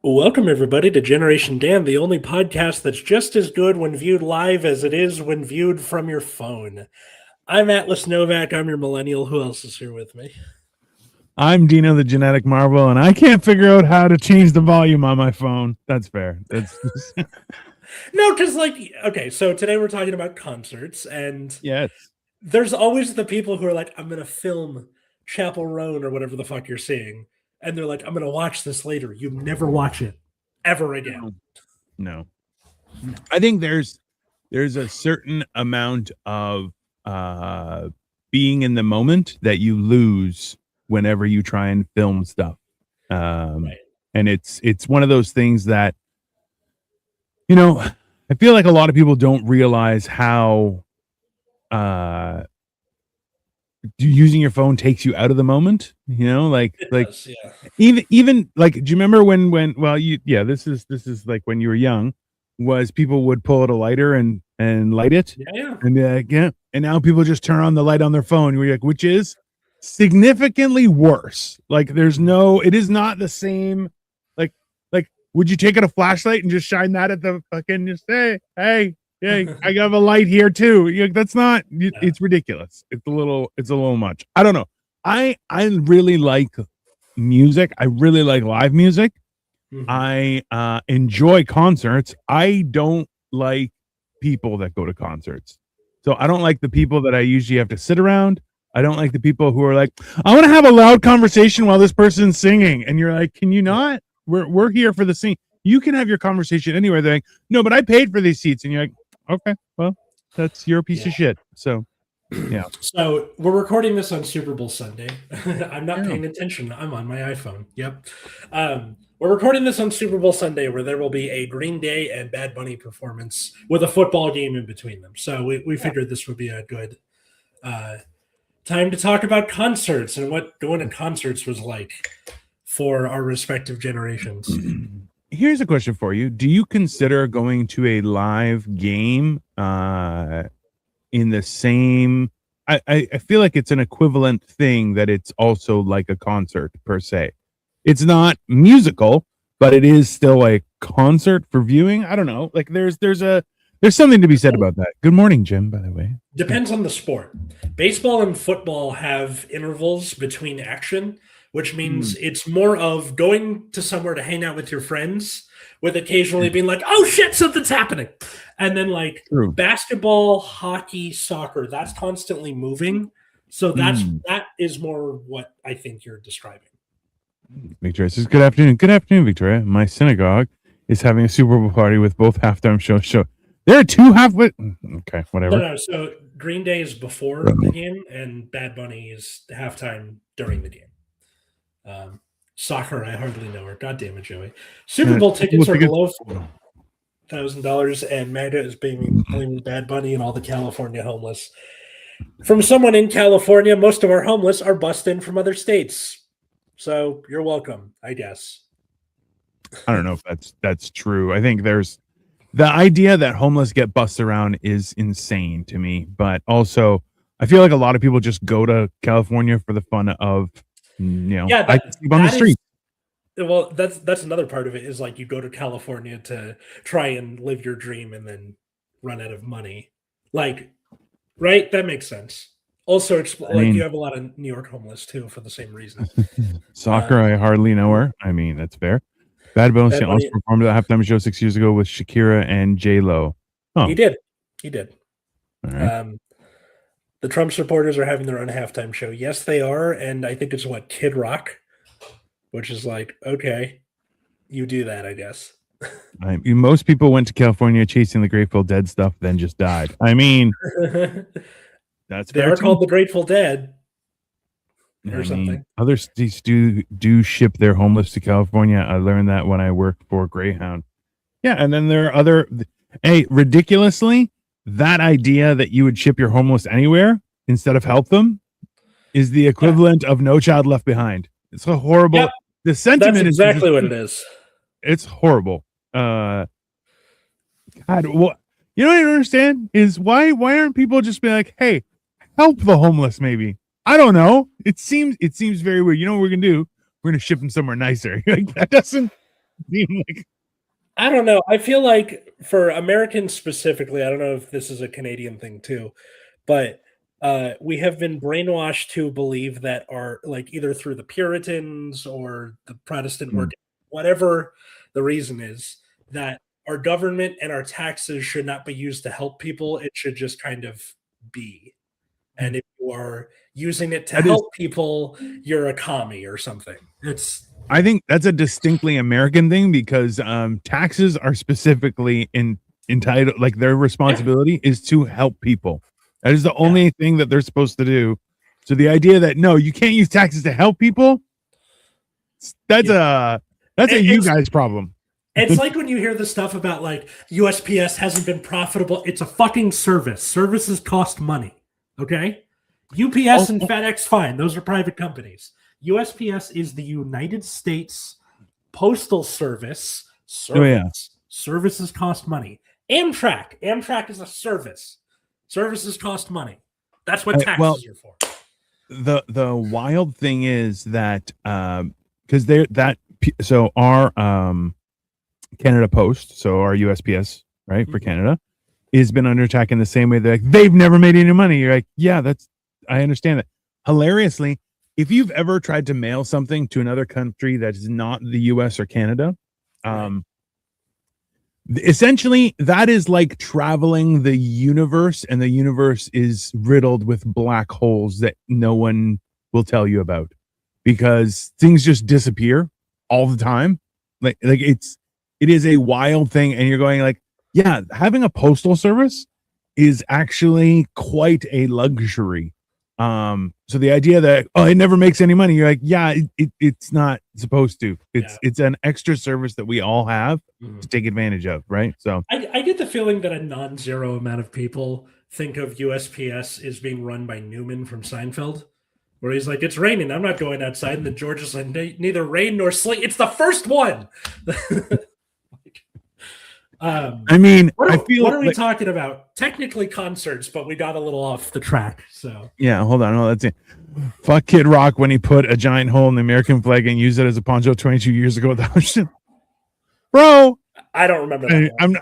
Welcome, everybody, to Generation Dan, the only podcast that's just as good when viewed live as it is when viewed from your phone. I'm Atlas Novak. I'm your millennial. Who else is here with me? I'm Dino, the genetic marvel, and I can't figure out how to change the volume on my phone. That's fair. That's No, because, okay, so today we're talking about concerts, and yes. there's always the people who are like, I'm going to film Chapel Roan or whatever the fuck you're seeing. And they're like, I'm going to watch this later. You never watch it ever again. No. I think there's a certain amount of being in the moment that you lose whenever you try and film stuff. Right. And it's one of those things that, I feel like a lot of people don't realize how using your phone takes you out of the moment, It like does, yeah. even like, do you remember when this is like when you were young, was people would pull out a lighter and light it, and now people just turn on the light on their phone, which is significantly worse. Like it is not the same. Like would you take out a flashlight and just shine that at the fucking, just say, hey, yeah, I have a light here too. That's not. It's ridiculous. It's a little much. I don't know. I really like music. I really like live music. Mm-hmm. I enjoy concerts. I don't like people that go to concerts. So I don't like the people that I usually have to sit around. I don't like the people who are like, I want to have a loud conversation while this person's singing, and you're like, can you not? We're here for the sing. You can have your conversation anywhere. They're like, no, but I paid for these seats, and you're like, okay, well, that's your piece of shit. So, yeah. So we're recording this on Super Bowl Sunday. I'm not paying attention. I'm on my iPhone. Yep. We're recording this on Super Bowl Sunday, where there will be a Green Day and Bad Bunny performance with a football game in between them. So we figured this would be a good time to talk about concerts and what going to concerts was like for our respective generations. Here's a question for you. Do you consider going to a live game in the same... I feel like it's an equivalent thing, that it's also like a concert per se. It's not musical, but it is still a concert for viewing. I don't know. Like there's something to be said about that. Good morning, Jim, by the way. Depends on the sport. Baseball and football have intervals between action, which means it's more of going to somewhere to hang out with your friends, with occasionally being like, oh shit, something's happening. And then basketball, hockey, soccer, that's constantly moving. So that is more what I think you're describing. Victoria says, good afternoon. Good afternoon, Victoria. My synagogue is having a Super Bowl party with both halftime shows. There are two halfway. Okay, whatever. No, so Green Day is before the game, and Bad Bunny is halftime during the game. Soccer, I hardly know her. God damn it, Joey. Super Bowl tickets are below $4,000, and MAGA is blaming Bad Bunny and all the California homeless. From someone in California, most of our homeless are bussed in from other states. So you're welcome, I guess. I don't know if that's true. I think there's the idea that homeless get bussed around is insane to me, but also I feel like a lot of people just go to California for the fun of, I can sleep on the street. Well, that's another part of it, is like you go to California to try and live your dream and then run out of money. Like, right? That makes sense. Also, you have a lot of New York homeless too for the same reason. Soccer, I hardly know her. I mean, that's fair. Bad Bunny also performed at the halftime show 6 years ago with Shakira and J-Lo. Oh. He did. All right. The Trump supporters are having their own halftime show. Yes, they are, and I think it's Kid Rock, which is like, okay, you do that, I guess. Most people went to California chasing the Grateful Dead stuff, then just died. I mean, that's they are called the Grateful Dead or something. Other states do ship their homeless to California. I learned that when I worked for Greyhound. Yeah, and then there are other. Hey, ridiculously, that idea that you would ship your homeless anywhere instead of help them is the equivalent of No Child Left Behind. It's a horrible. Yep. The sentiment That's exactly what it is. It's horrible. God, what you don't even understand is why aren't people just being like, hey, help the homeless? Maybe, I don't know. It seems very weird. You know what we're gonna do? We're gonna ship them somewhere nicer. Like, that doesn't I don't know. I feel like for Americans specifically, I don't know if this is a Canadian thing too, but we have been brainwashed to believe that our like either through the Puritans or the Protestant work, whatever the reason is, that our government and our taxes should not be used to help people. It should just kind of be. And if you are using it to help people, you're a commie or something. I think that's a distinctly American thing because taxes are specifically entitled, like their responsibility is to help people. That is the only thing that they're supposed to do. So the idea that no, you can't use taxes to help people, that's a you guys problem. It's like when you hear the stuff about like USPS hasn't been profitable. It's a fucking service. Services cost money. Okay? UPS and FedEx, fine. Those are private companies. USPS is the United States Postal Service. Services cost money. Amtrak is a service. Services cost money. That's what taxes are for. The wild thing is that because our Canada Post, so our USPS, right, for Canada, has been under attack in the same way. They've never made any money. You're like, yeah, I understand that. Hilariously, if you've ever tried to mail something to another country that is not the US or Canada, essentially that is like traveling the universe, and the universe is riddled with black holes that no one will tell you about because things just disappear all the time. Like it is a wild thing, and you're going like, yeah, having a postal service is actually quite a luxury. So the idea that it never makes any money, you're like, yeah, it's not supposed to. It's an extra service that we all have to take advantage of, right? So I get the feeling that a non-zero amount of people think of USPS as being run by Newman from Seinfeld, where he's like, "It's raining, I'm not going outside," and then George is like, "Neither rain nor sleet. It's the first one." I mean, what are we talking about? Technically concerts, but we got a little off the track. So yeah, hold on. That's it. Fuck Kid Rock when he put a giant hole in the American flag and used it as a poncho 22 years ago. Bro, I don't remember that. I'm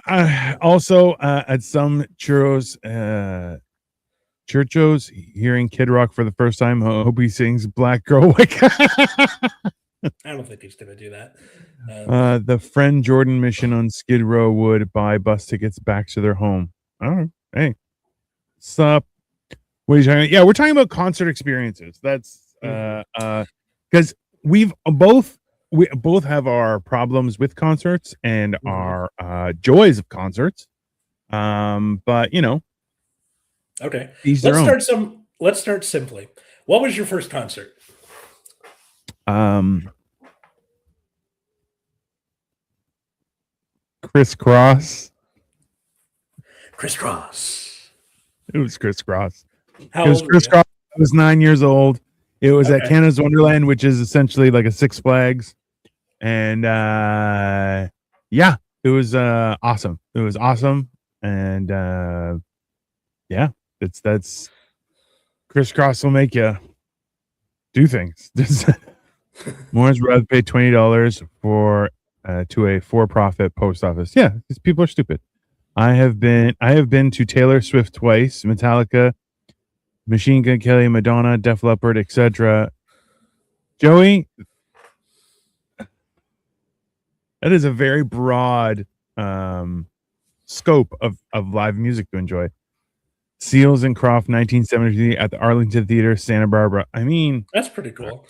also at some churros, hearing Kid Rock for the first time. Hope he sings "Black Girl White." I don't think he's gonna do that. The Friend Jordan mission on Skid Row would buy bus tickets back to their home. Oh, hey, sup? What are you talking about? Yeah, we're talking about concert experiences. That's because we both have our problems with concerts and our joys of concerts. But you know, okay. Let's start simply. What was your first concert? Criss Cross. It was Criss Cross. How old Criss Cross. I was 9 years old. It was at Canada's Wonderland, which is essentially like a Six Flags. And yeah, it was awesome. It was awesome. And yeah, that's Criss Cross will make you do things. Morris rather pay $20 for to a for-profit post office. Yeah, these people are stupid. I have been to Taylor Swift twice, Metallica, Machine Gun Kelly, Madonna, Def Leppard, etc. Joey, that is a very broad scope of live music to enjoy. Seals and Croft, 1973 at the Arlington Theater, Santa Barbara. I mean, that's pretty cool.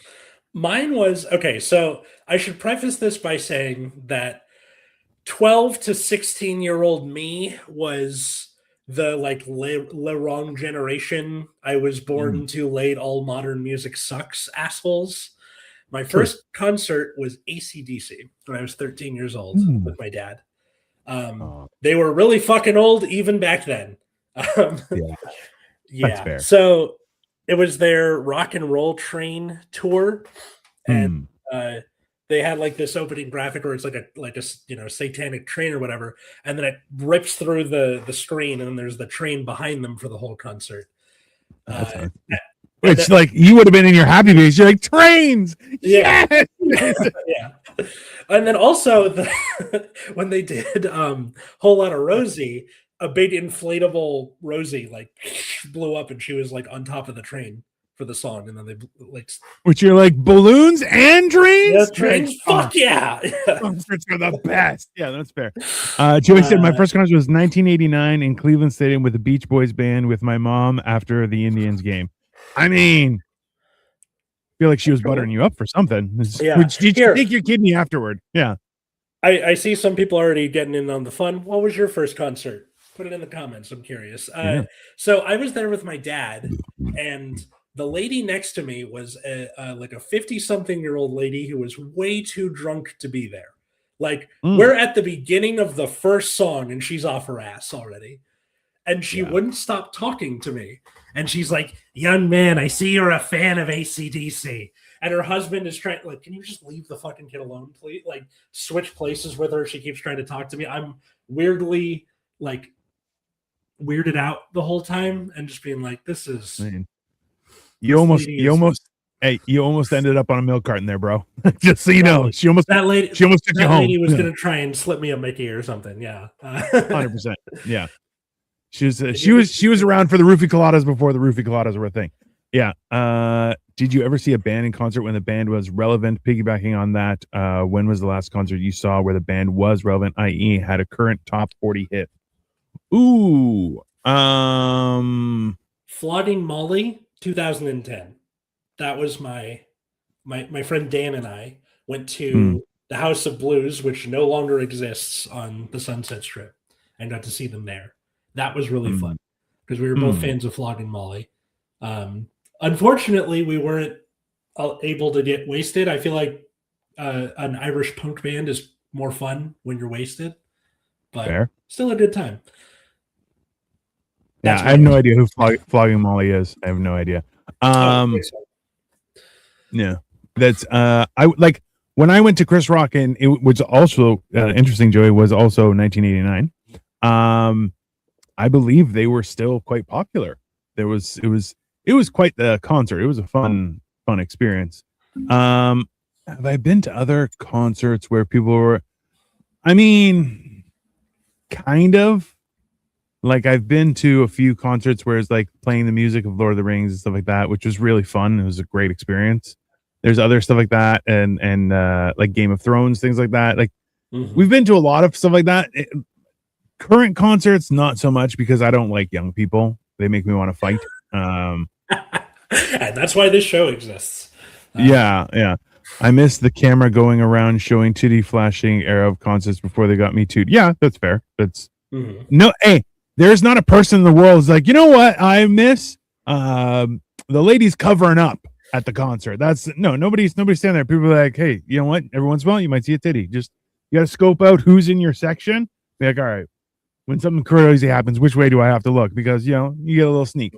Mine was okay. So I should preface this by saying that 12 to 16-year-old me was the like le wrong generation. I was born too late. All modern music sucks, assholes. My first concert was AC/DC when I was 13 years old with my dad. They were really fucking old even back then. Yeah. That's fair. So it was their Rock and Roll Train tour, and they had like this opening graphic where it's like a satanic train or whatever, and then it rips through the screen, and then there's the train behind them for the whole concert. It's like you would have been in your happy face. You're like, trains, yeah. Yeah. And then also when they did Whole Lotta Rosie, a big inflatable Rosie like blew up and she was like on top of the train for the song, and then they like, which you're like, balloons and trains? Yeah, trains. Fuck yeah. Concerts are the best. Yeah, that's fair. Joey said my first concert was 1989 in Cleveland Stadium with the Beach Boys band with my mom after the Indians game. I mean, I feel like she was buttering you up for something. Yeah. Did you take your kidney afterward? Yeah. I see some people already getting in on the fun. What was your first concert? Put it in the comments. I'm curious. So I was there with my dad, and the lady next to me was like a 50-something-year-old lady who was way too drunk to be there. Like, we're at the beginning of the first song, and she's off her ass already. And she wouldn't stop talking to me. And she's like, young man, I see you're a fan of AC/DC. And her husband is trying, like, can you just leave the fucking kid alone, please? Like, switch places with her. She keeps trying to talk to me. I'm weirdly, like, weirded out the whole time and just being like, this is... Man. You almost ended up on a milk carton there, bro. Just so you know, she almost took you home. That lady was going to try and slip me a Mickey or something. Yeah. 100%. Yeah. She was around for the Roofie Coladas before the Roofie Coladas were a thing. Yeah. Did you ever see a band in concert when the band was relevant? Piggybacking on that, when was the last concert you saw where the band was relevant, i.e., had a current top 40 hit? Ooh. Flogging Molly, 2010. That was my friend Dan and I went to the House of Blues, which no longer exists on the Sunset Strip, and got to see them there. That was really fun because we were both fans of Flogging Molly. Unfortunately, we weren't able to get wasted. I feel like an Irish punk band is more fun when you're wasted, but still a good time. Yeah, I have no idea who Flogging Molly is. I have no idea. Yeah, that's I like when I went to Chris Rock, and it was also interesting. Joey was also 1989. I believe they were still quite popular. It was quite the concert. It was a fun experience. Have I been to other concerts where people were? I mean, kind of. Like, I've been to a few concerts where it's like playing the music of Lord of the Rings and stuff like that, which was really fun. It was a great experience. There's other stuff like that, and like Game of Thrones, things like that. Like, we've been to a lot of stuff like that. Current concerts, not so much, because I don't like young people. They make me want to fight. And that's why this show exists. Yeah. I miss the camera going around showing titty flashing era of concerts before they got me too. Yeah, that's fair. That's no. Hey, there's not a person in the world who's like, you know what I miss? The ladies covering up at the concert. That's nobody's standing there. People are like, hey, you know what? Every once in a while, you might see a titty. Just you got to scope out who's in your section. Be like, all right, when something crazy happens, which way do I have to look? Because you get a little sneak.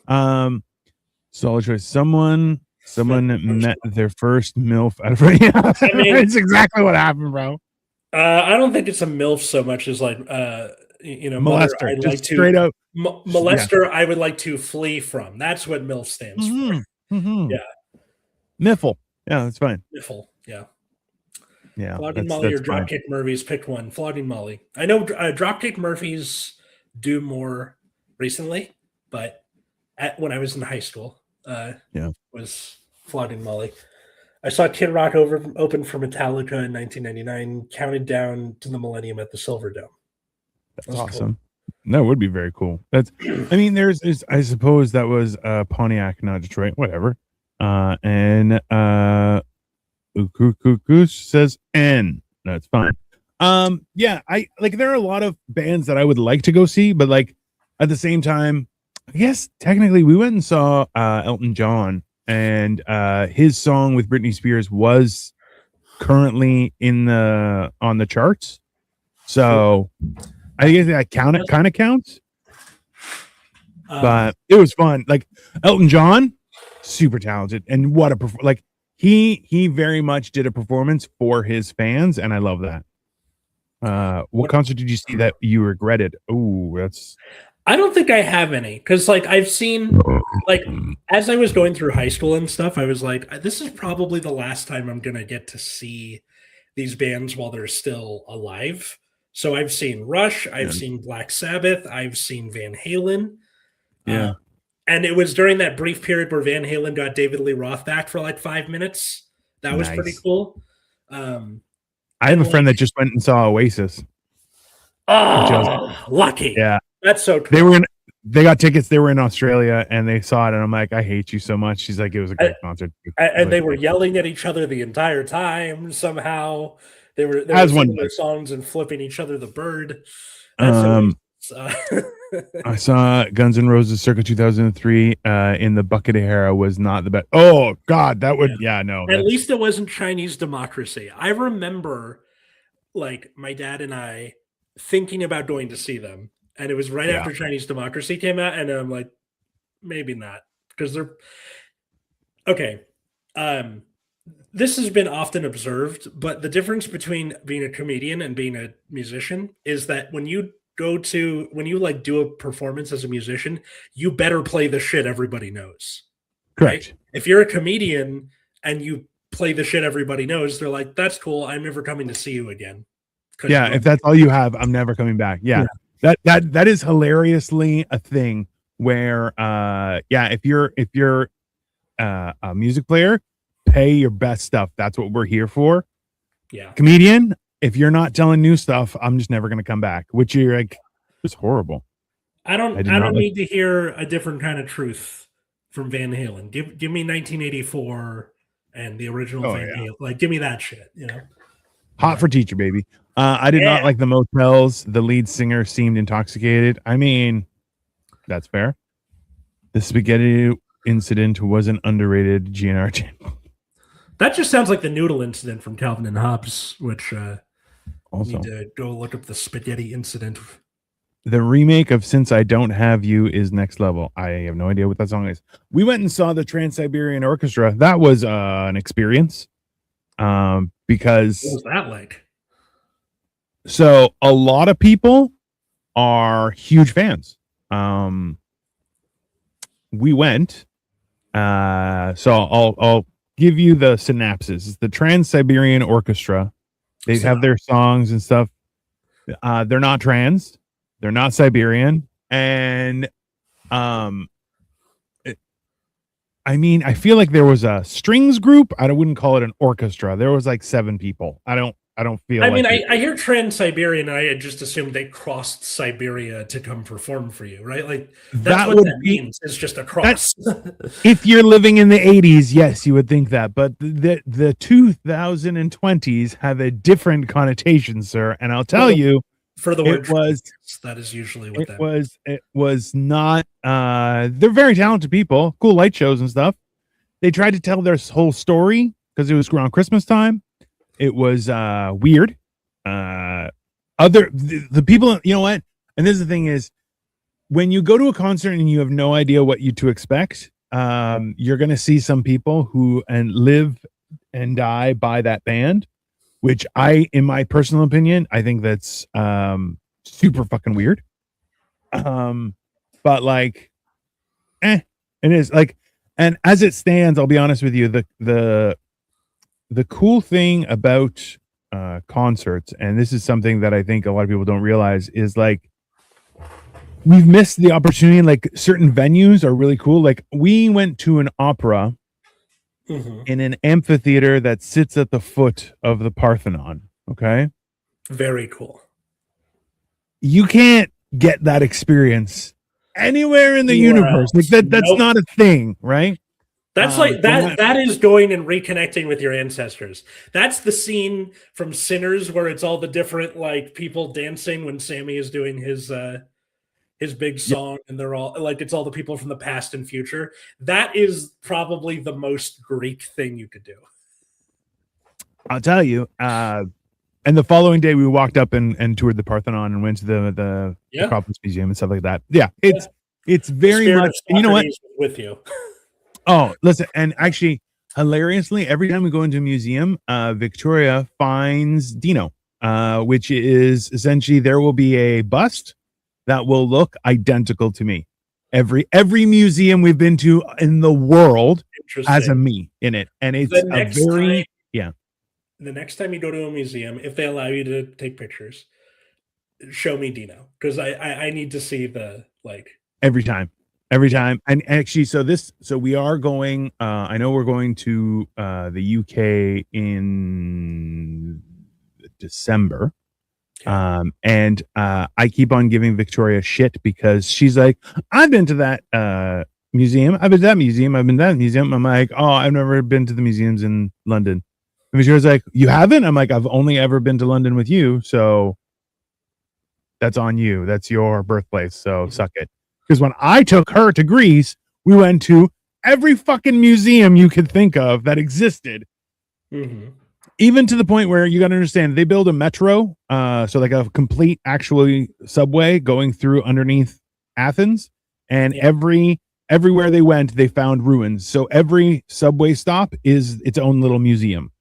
Solid choice. Someone met their first MILF out of I mean, it's exactly what happened, bro. I don't think it's a MILF so much as like molester. I'd just like to straight up molester. I would like to flee from. That's what MILF stands for. Yeah, Miffle. Yeah, that's fine. Miffle. Yeah. Flogging Molly or Dropkick Murphys. Pick one. Flogging Molly. I know Dropkick Murphys do more recently, but when I was in high school, was Flogging Molly. I saw Kid Rock open for Metallica in 1999, counted down to the Millennium at the Silver Dome. That's awesome. Cool. That would be very cool. I mean, there's I suppose that was Pontiac, not Detroit, whatever. And Goose says N. That's fine. Yeah, I like there are a lot of bands that I would like to go see, but like at the same time, I guess technically we went and saw Elton John, and his song with Britney Spears was currently on the charts. So I guess that kind of counts. But it was fun. Like Elton John, super talented, and what a like he very much did a performance for his fans, and I love that. What concert did you see that you regretted? Oh, that's I don't think I have any because, like, I've seen, like, as I was going through high school and stuff, I was like, this is probably the last time I'm gonna get to see these bands while they're still alive. So I've seen Rush, I've seen Black Sabbath, I've seen Van Halen. Yeah. And it was during that brief period where Van Halen got David Lee Roth back for like 5 minutes. That was pretty cool. I have a friend that just went and saw Oasis. Oh, lucky. Yeah. That's so cool. They got tickets. They were in Australia and they saw it. And I'm like, I hate you so much. She's like, it was a great concert. And they were yelling at each other the entire time. Somehow they were singing their songs and flipping each other the bird. I saw Guns N' Roses circa 2003 in the Bucket era was not the best. Oh God, that would no. At least it wasn't Chinese Democracy. I remember like my dad and I thinking about going to see them, and it was right after Chinese Democracy came out, and I'm like, maybe not, because they're okay. This has been often observed, but the difference between being a comedian and being a musician is that when you like do a performance as a musician, you better play the shit everybody knows. Correct. Right? If you're a comedian and you play the shit everybody knows, they're like, that's cool. I'm never coming to see you again. Yeah, if that's all you have, I'm never coming back. Yeah. That is hilariously a thing where if you're a music player, pay your best stuff. That's what we're here for. Yeah. Comedian, if you're not telling new stuff, I'm just never gonna come back. Which you're like, it's horrible. I don't need to hear a different kind of truth from Van Halen. Give me 1984 and the original Van Halen. Like, give me that shit, you know. Hot for Teacher, baby. I did not like the Motels. The lead singer seemed intoxicated. I mean, that's fair. The spaghetti incident was an underrated GNR. That just sounds like the noodle incident from Calvin and Hobbes, which also need to go look up the spaghetti incident. The remake of Since I Don't Have You is next level. I have no idea what that song is. We went and saw the Trans-Siberian Orchestra. That was an experience. Because what was that like? So a lot of people are huge fans. We went. So I'll give you the synopsis. It's the Trans-Siberian Orchestra. They have their songs and stuff. They're not trans. They're not Siberian. And I mean, I feel like there was a strings group. I wouldn't call it an orchestra. There was like 7 people. I don't feel. I mean, I hear Trans-Siberian, and I had just assumed they crossed Siberia to come perform for you, right? Like that's what that means. It's just a cross. If you're living in the 80s, yes, you would think that, but the 2020s have a different connotation, sir. And I'll tell you, for the word that is usually what that was. It was not. They're very talented people, cool light shows and stuff. They tried to tell their whole story because it was around Christmas time. It was weird. The people, you know what? And this is the thing is, when you go to a concert and you have no idea what you to expect, you're going to see some people who live and die by that band, which in my personal opinion, I think that's super fucking weird. But like, it is like, and as it stands, I'll be honest with you, the cool thing about concerts, and this is something that I think a lot of people don't realize, is like we've missed the opportunity. Like certain venues are really cool. Like we went to an opera in an amphitheater that sits at the foot of the Parthenon. Okay. Very cool. You can't get that experience anywhere in the universe. Like that's not a thing, right? That's like that is going and reconnecting with your ancestors. That's the scene from Sinners where it's all the different like people dancing when Sammy is doing his big song, and they're all like, it's all the people from the past and future. That is probably the most Greek thing you could do. I'll tell you. And the following day we walked up and toured the Parthenon and went to the Acropolis Museum and stuff like that. Yeah, it's very much, and you know what? With you. Oh, listen, and actually, hilariously, every time we go into a museum, Victoria finds Dino, which is essentially there will be a bust that will look identical to me. Every museum we've been to in the world has a me in it, and it's a very The next time you go to a museum, if they allow you to take pictures, show me Dino, because I need to see the every time. And actually, so we are going. I know we're going to the UK in December. And I keep on giving Victoria shit because she's like, I've been to that museum, I've been to that museum, I've been to that museum. I'm like, oh, I've never been to the museums in London. And Victoria's like, you haven't? I'm like, I've only ever been to London with you, so that's on you. That's your birthplace, so suck it. Because when I took her to Greece, we went to every fucking museum you could think of that existed. Even to the point where you got to understand, they build a metro, so like a complete actually subway going through underneath Athens, and everywhere they went, they found ruins. So every subway stop is its own little museum.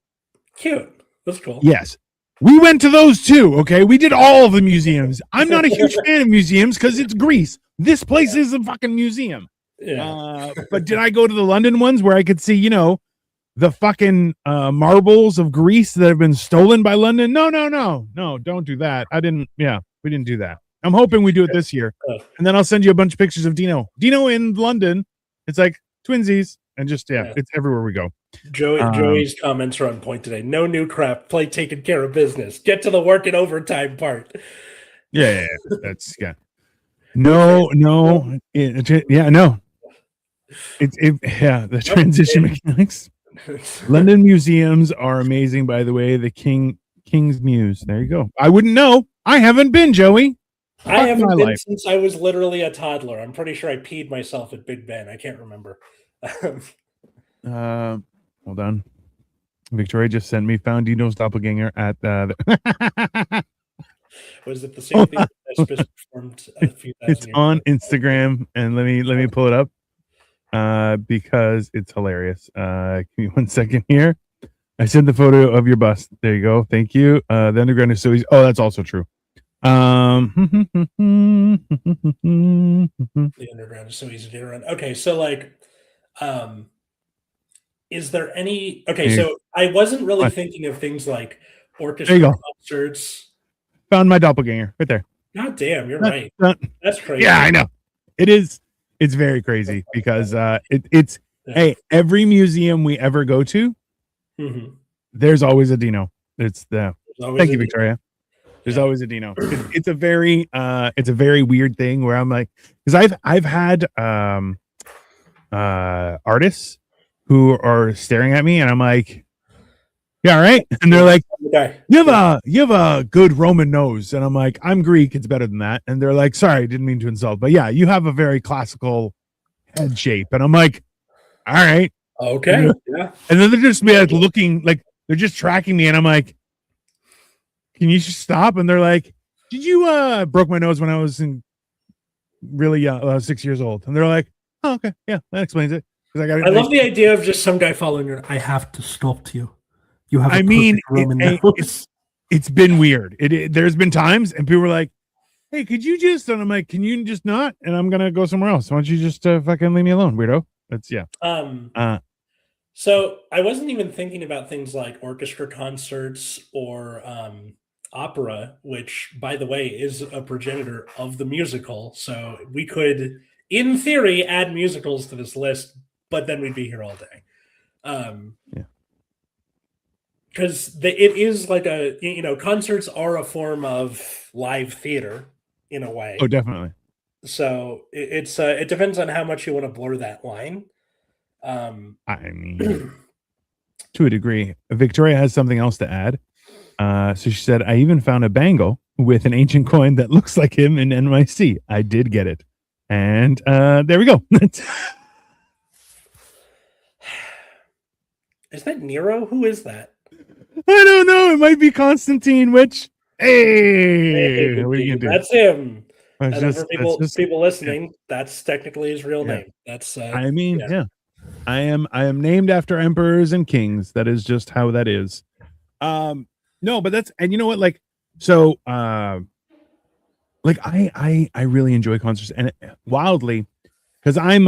Cute. That's cool. Yes. We went to those too, okay? We did all of the museums. I'm not a huge fan of museums because it's Greece. This place is a fucking museum. But did I go to the London ones where I could see, the fucking marbles of Greece that have been stolen by London? No, don't do that. We didn't do that. I'm hoping we do it this year. And then I'll send you a bunch of pictures of Dino in London. It's like twinsies, and just it's everywhere we go. Joey's comments are on point today. No new crap, play taking care of business, get to the work and overtime part. That's no the transition mechanics. London museums are amazing, by the way. The King's Muse. There you go. I wouldn't know. I haven't been, Joey. I haven't been since I was literally a toddler. I'm pretty sure I peed myself at Big Ben. I can't remember. Hold on. Victoria just sent me found Dino's doppelganger at Was it the same thing that's just performed a few It's on Instagram, and let me pull it up. Because it's hilarious. Give me 1 second here. I sent the photo of your bust. There you go. Thank you. The underground is so easy. Oh, that's also true. The underground is so easy to get around. Okay, so is there any? Okay, so I wasn't really thinking of things like orchestra concerts. Found my doppelganger right there. God damn, you're right. That's crazy. Yeah, I know. It is. It's very crazy because it's every museum we ever go to, there's always a Dino. Thank you, Victoria. There's always a Dino. It's a very weird thing where I'm like, because I've had artists who are staring at me and I'm like, yeah, right. And they're like, you have a good Roman nose. And I'm like, I'm Greek. It's better than that. And they're like, sorry, I didn't mean to insult, but yeah, you have a very classical head shape. And I'm like, all right. Okay. And then they're just looking like they're just tracking me. And I'm like, can you just stop? And they're like, did you broke my nose when I was really young, 6 years old? And they're like, oh, okay. Yeah, that explains it. I love the idea of just some guy following you. I have to stop you. You have it's been weird. There's been times and people were like, hey, could you just, and I'm like, can you just not? And I'm going to go somewhere else. Why don't you just fucking leave me alone, weirdo? That's So I wasn't even thinking about things like orchestra concerts or opera, which, by the way, is a progenitor of the musical. So we could, in theory, add musicals to this list, but then we'd be here all day. Because it is like concerts are a form of live theater in a way. Oh, definitely. So it depends on how much you want to blur that line. I mean, to a degree. Victoria has something else to add. So she said, I even found a bangle with an ancient coin that looks like him in NYC. I did get it. And there we go. Is that Nero? Who is that? I don't know. It might be Constantine, which, hey what are you gonna do? That's him. For people listening, that's technically his real name. That's I am named after emperors and kings. That is just how that is. No, but that's, and you know what, like, so like I really enjoy concerts, and wildly, because I'm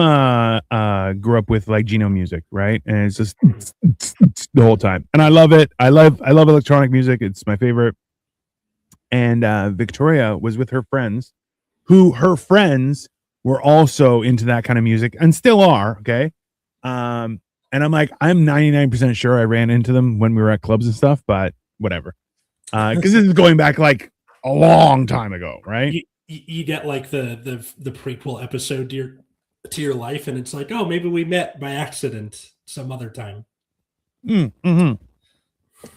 grew up with like Geno music, right? And it's just the whole time, and I love it. I love electronic music. It's my favorite. And Victoria was with her friends, who her friends were also into that kind of music and still are. Okay. And I'm like, I'm 99% sure I ran into them when we were at clubs and stuff, but whatever. Because this is going back like a long time ago, right? You get like the prequel episode to your life, and it's like, oh, maybe we met by accident some other time. Mm-hmm.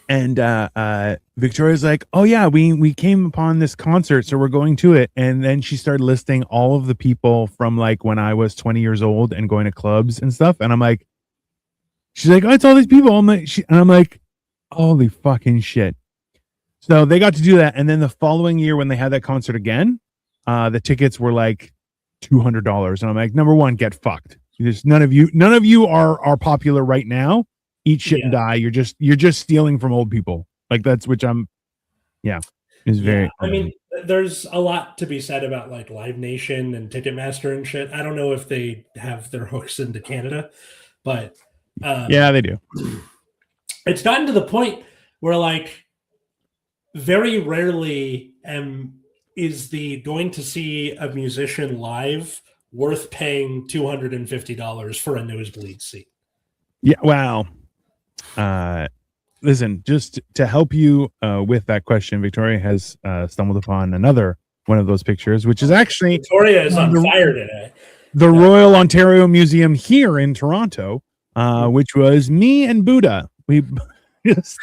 And Victoria's like, oh yeah, we came upon this concert, so we're going to it. And then she started listing all of the people from like when I was 20 years old and going to clubs and stuff. And I'm like, she's like, oh, it's all these people. And I'm like, holy fucking shit. So they got to do that. And then the following year when they had that concert again, the tickets were like $200. And I'm like, number one, get fucked. There's none of you are popular right now. Eat shit and die. You're just stealing from old people. Like that's is very. I mean, there's a lot to be said about like Live Nation and Ticketmaster and shit. I don't know if they have their hooks into Canada, but yeah, they do. It's gotten to the point where like very rarely is the going to see a musician live worth paying $250 for a nosebleed seat. Yeah, wow. Listen, just to help you with that question, Victoria has stumbled upon another one of those pictures, which is actually Victoria is on fire today. The Royal Ontario Museum here in Toronto, which was me and Buddha. We just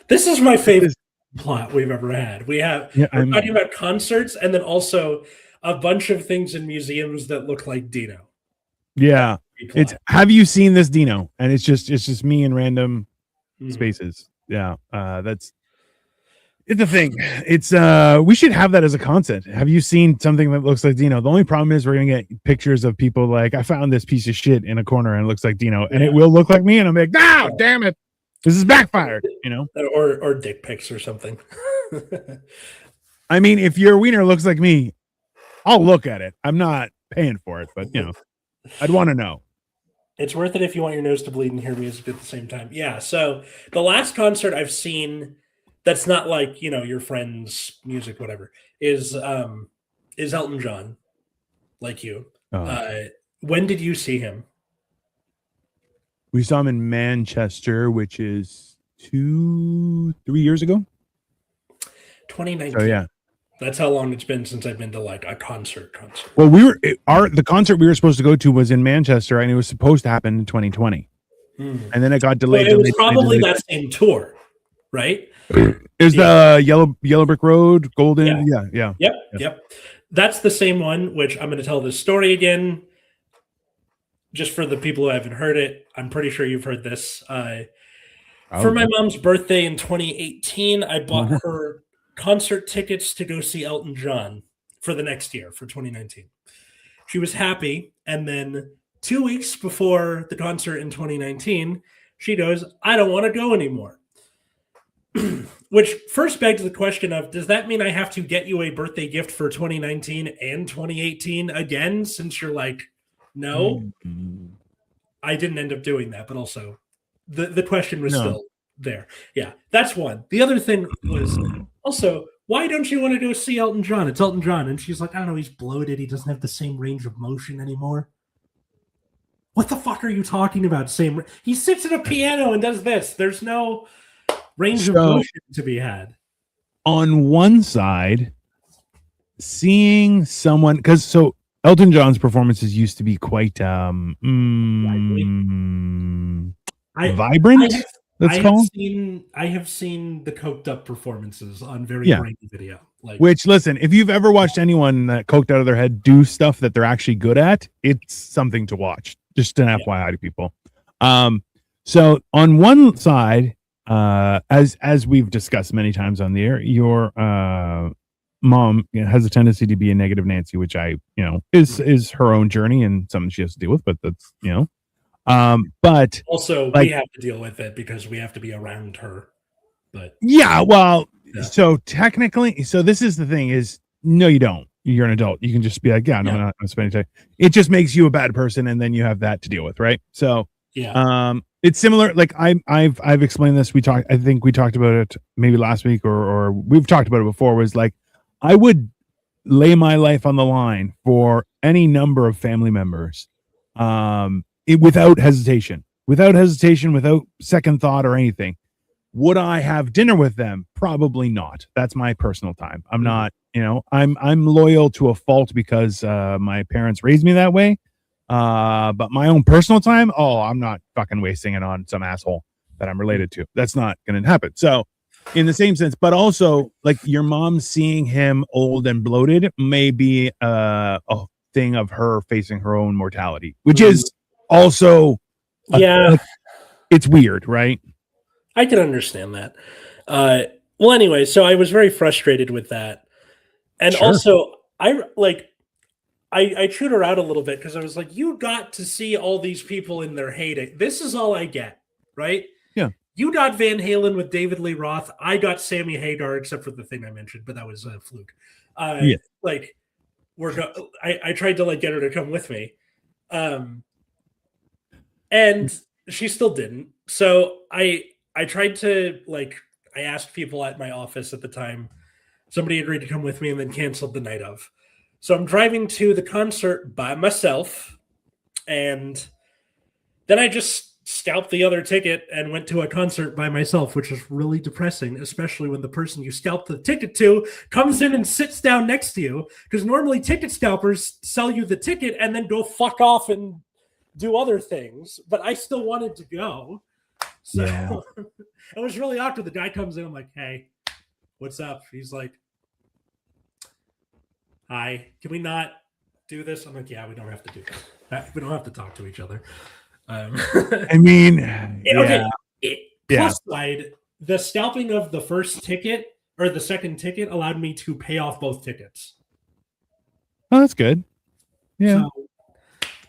this is my favorite plot we've ever had. We're talking about concerts and then also a bunch of things in museums that look like Dino. Yeah. Have you seen this Dino? And it's just me in random spaces. Yeah. It's a thing. It's we should have that as a concept. Have you seen something that looks like Dino? The only problem is we're gonna get pictures of people like, I found this piece of shit in a corner and it looks like Dino, and it will look like me, and I'm like, no, damn it. This is backfired, you know? Or dick pics or something. I mean, if your wiener looks like me, I'll look at it. I'm not paying for it, but you know, I'd want to know. It's worth it if you want your nose to bleed and hear music at the same time. Yeah. So the last concert I've seen that's not like, you know, your friend's music, whatever, is Elton John, like you. When did you see him? We saw him in Manchester, which is 2-3 years ago. 2019. Oh yeah. That's how long it's been since I've been to like a concert. Well, the concert we were supposed to go to was in Manchester, and it was supposed to happen in 2020, and then it got delayed. Well, it was probably that same tour, right? It was the Yellow Brick Road, Golden. Yeah. Yep. That's the same one. Which I'm going to tell this story again, just for the people who haven't heard it. I'm pretty sure you've heard this. For my mom's birthday in 2018, I bought her concert tickets to go see Elton John for the next year, for 2019. She was happy, and then 2 weeks before the concert in 2019, she goes, I don't want to go anymore. Which first begs the question of, does that mean I have to get you a birthday gift for 2019 and 2018 again, since you're like, no? I didn't end up doing that, but also the question was still there. Yeah, that's one. The other thing was also, why don't you want to go see Elton John? It's Elton John. And she's like, I don't know, he's bloated. He doesn't have the same range of motion anymore. What the fuck are you talking about? He sits at a piano and does this. There's no range of motion to be had. On one side, seeing someone, because Elton John's performances used to be quite vibrant. I have seen the coked up performances on very grainy video. Which, listen, if you've ever watched anyone that coked out of their head do stuff that they're actually good at, it's something to watch. Just an FYI to people. So on one side, as we've discussed many times on the air, your mom has a tendency to be a negative Nancy, which is her own journey and something she has to deal with. But that's but also we have to deal with it because we have to be around her. But yeah, well, So technically, so this is the thing is, no, you don't. You're an adult. You can just be like, yeah, no, I'm not spending time. It just makes you a bad person, and then you have that to deal with, right? So, it's similar. Like I've explained this. I think we talked about it maybe last week, or we've talked about it before. Was like, I would lay my life on the line for any number of family members, without hesitation, without second thought or anything. Would I have dinner with them? Probably not. That's my personal time. I'm not, I'm loyal to a fault because my parents raised me that way. But my own personal time, I'm not fucking wasting it on some asshole that I'm related to. That's not going to happen. So, in the same sense, but also like your mom seeing him old and bloated may be a thing of her facing her own mortality, which is also, it's weird, right? I can understand that. Well, anyway, so I was very frustrated with that. And also, I chewed her out a little bit because I was like, you got to see all these people in their heyday. This is all I get, right? Yeah. You got Van Halen with David Lee Roth. I got Sammy Hagar, except for the thing I mentioned, but that was a fluke. Like, I tried to like get her to come with me. And she still didn't. So I tried to I asked people at my office at the time. Somebody agreed to come with me and then canceled the night of. So I'm driving to the concert by myself, and then I just scalped the other ticket and went to a concert by myself, which is really depressing, especially when the person you scalped the ticket to comes in and sits down next to you, because normally ticket scalpers sell you the ticket and then go fuck off and do other things. But I still wanted to go. So it was really awkward. The guy comes in, I'm like, hey, what's up? He's like, hi, can we not do this? I'm like, yeah, we don't have to do this. We don't have to talk to each other. I mean, plus side, the scalping of the first ticket or the second ticket allowed me to pay off both tickets. Oh, that's good. Yeah. So,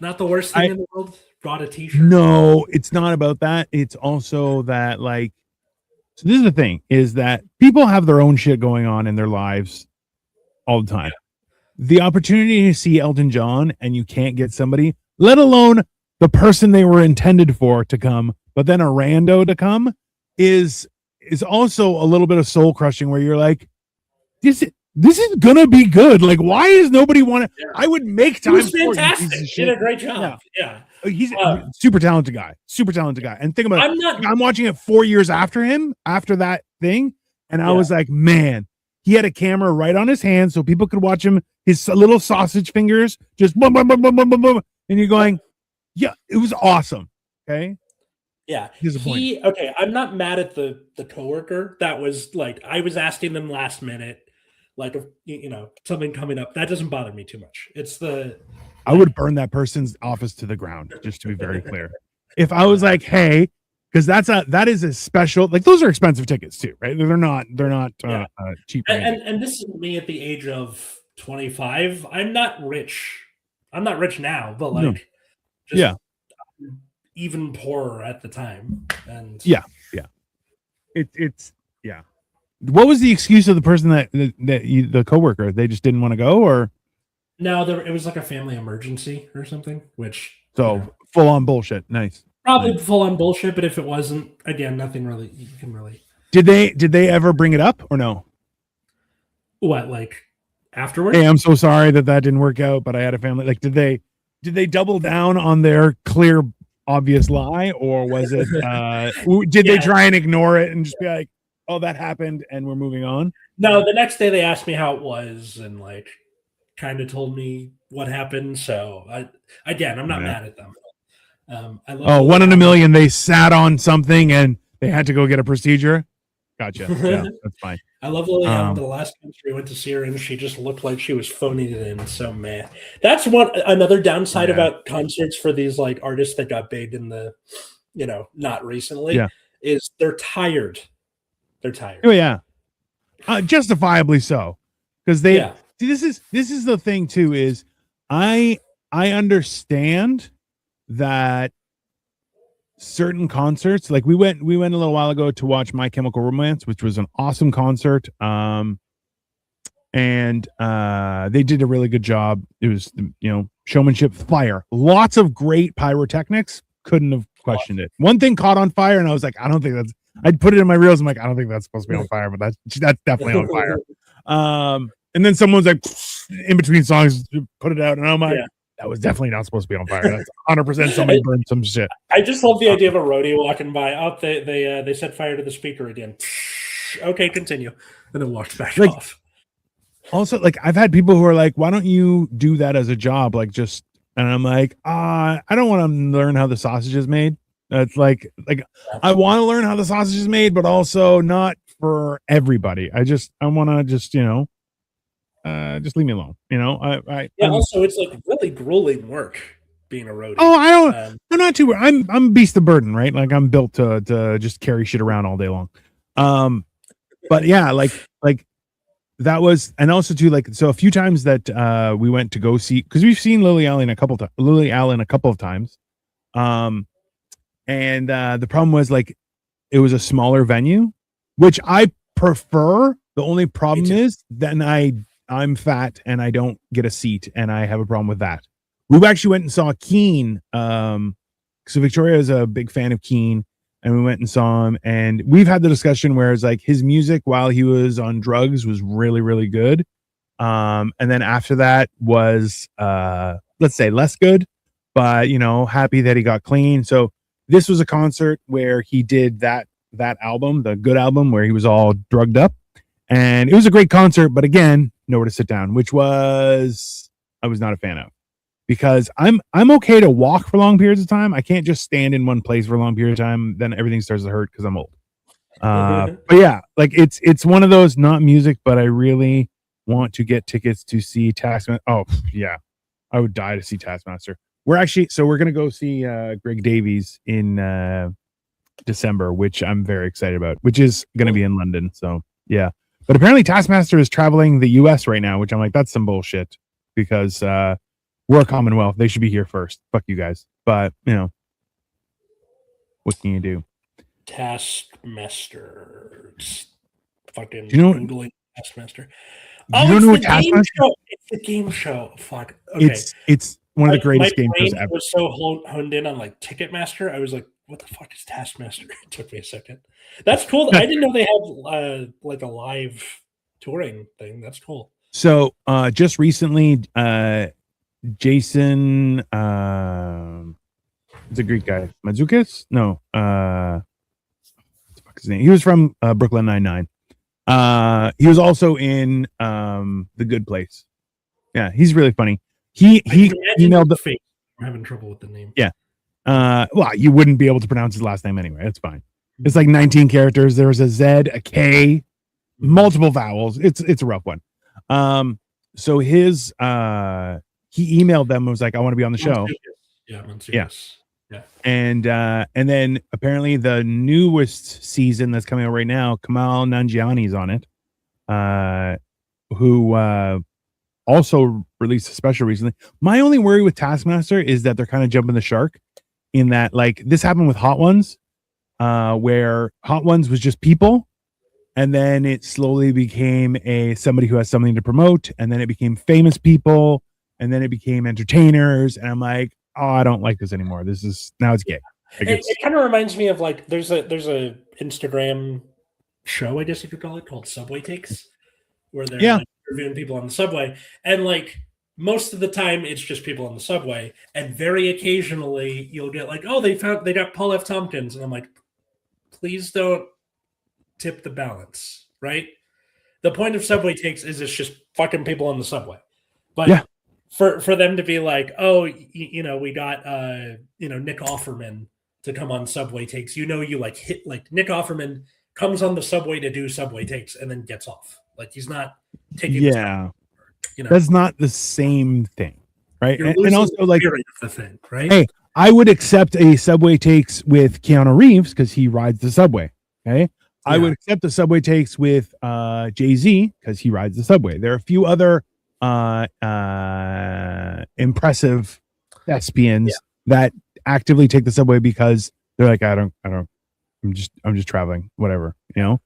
not the worst thing in the world. Got a t-shirt. No, it's not about that. It's also that so this is the thing, is that people have their own shit going on in their lives all the time. Yeah. The opportunity to see Elton John and you can't get somebody, let alone the person they were intended for to come, but then a rando to come is also a little bit of soul crushing, where you're like, this is gonna be good. Like, why is nobody want to? Yeah. I would make time. He was fantastic. He did a great job. Yeah. He's a super talented guy. And think about I'm watching it 4 years after that thing. And I was like, man, he had a camera right on his hand so people could watch him, his little sausage fingers, just boom, boom, boom, boom, boom, boom, boom. And you're going, yeah, it was awesome. Okay. Yeah. Okay. I'm not mad at the coworker that was like, I was asking them last minute, something coming up. That doesn't bother me too much. It's I would burn that person's office to the ground, just to be very clear. If I was like, hey, because that is a special, those are expensive tickets too, right? They're not cheap. And this is me at the age of 25. I'm not rich now, but even poorer at the time. And it's What was the excuse of the person the coworker? They just didn't want to go, or? No, it was like a family emergency or something, which full on bullshit. Nice. Probably full on bullshit, but if it wasn't, again, nothing really you can really. Did they ever bring it up or no? What, afterwards? Hey, I'm so sorry that didn't work out, but I had a family. Did they double down on their clear, obvious lie, or was it? Did they try and ignore it and just be like, "Oh, that happened, and we're moving on"? No, the next day they asked me how it was, and kind of told me what happened. So I'm not mad at them. One in a million. They sat on something and they had to go get a procedure. Gotcha. Yeah, that's fine. I love Lily Allen. The last country I went to see her, and she just looked like she was phoning it in. So man, that's another downside about concerts for these artists that got big in the, not recently. Is they're tired. They're tired. Oh yeah, justifiably so, because they. Yeah. See, this is the thing too. Is I understand that certain concerts, like we went a little while ago to watch My Chemical Romance, which was an awesome concert. And they did a really good job. It was, showmanship, fire, lots of great pyrotechnics. Couldn't have questioned it. One thing caught on fire, and I was like, I don't think that's. I'd put it in my reels. I'm like, I don't think that's supposed to be on fire, but that's definitely on fire. And then someone's like, in between songs, put it out, and I'm like, that was definitely not supposed to be on fire. That's 100% somebody burned some shit. I just love the idea of a roadie walking by. Oh, they set fire to the speaker again. Okay, continue, and then walked back off. Also, like, I've had people who are like, why don't you do that as a job? Like, just, and I'm like, I don't want to learn how the sausage is made. It's like I want to learn how the sausage is made, but also not for everybody. I want to just leave me alone. Also, it's like really grueling work being a roadie. Oh, I'm not too. I'm a beast of burden, right? Like, I'm built to just carry shit around all day long. But yeah, like that was, and also too, like, so a few times that we went to go see, because we've seen Lily Allen a couple of times. And the problem was, like, it was a smaller venue, which I prefer. The only problem is then I'm fat and I don't get a seat, and I have a problem with that. We actually went and saw Keane. So Victoria is a big fan of Keane, and we went and saw him, and we've had the discussion where it's like his music while he was on drugs was really, really good. And then after that was, let's say, less good, but, happy that he got clean. So this was a concert where he did that album, the good album, where he was all drugged up, and it was a great concert. But again, nowhere to sit down, which I was not a fan of, because I'm okay to walk for long periods of time. I can't just stand in one place for a long period of time. Then everything starts to hurt because I'm old. But yeah, like it's one of those, not music, but I really want to get tickets to see Taskmaster. Oh yeah, I would die to see Taskmaster. We're going to go see Greg Davies in December, which I'm very excited about, which is going to be in London. So yeah, but apparently Taskmaster is traveling the US right now, which I'm like, that's some bullshit, because we're a Commonwealth. They should be here first. Fuck you guys. But, what can you do? Taskmaster. Fucking do you know Googling Taskmaster. You don't know what Taskmaster? It's the game show. Fuck. Okay. It's one of the greatest game shows ever. I was so honed in on like Ticketmaster. I was like, what the fuck is Taskmaster? It took me a second. That's cool. I didn't know they had like a live touring thing. That's cool. So just recently, Jason, it's a Greek guy, Mazukis? No, what the fuck is his name? He was from Brooklyn Nine-Nine. He was also in The Good Place. Yeah, he's really funny. He emailed the face. I'm having trouble with the name. Yeah. Well, you wouldn't be able to pronounce his last name anyway. That's fine. It's like 19 characters. There's a Z, a K, multiple vowels. It's a rough one. So his he emailed them and was like, I want to be on the show. Yeah. And then apparently the newest season that's coming out right now, Kamal Nanjiani's on it. Who also released a special recently. My only worry with Taskmaster is that they're kind of jumping the shark, in that, like, this happened with Hot Ones, where Hot Ones was just people, and then it slowly became somebody who has something to promote, and then it became famous people, and then it became entertainers, and I'm like, oh, I don't like this anymore. Now it's gay. Like, it kind of reminds me of, like, there's a Instagram show, I guess you could call it, called Subway Takes, where they're like, interviewing people on the subway, and like most of the time it's just people on the subway, and very occasionally you'll get like, oh, they got Paul F. Tompkins, and I'm like, please don't tip the balance, right? The point of Subway Takes is it's just fucking people on the subway, but for them to be like, oh, we got Nick Offerman to come on Subway Takes, you like hit, like, Nick Offerman comes on the subway to do Subway Takes and then gets off. Like, he's not taking. Yeah, that's not the same thing, right? And also, like, the thing, right? Hey, I would accept a Subway Takes with Keanu Reeves because he rides the subway. Okay, yeah. I would accept the Subway Takes with Jay-Z because he rides the subway. There are a few other impressive thespians that actively take the subway because They're like, I don't, I'm just traveling, whatever, you know?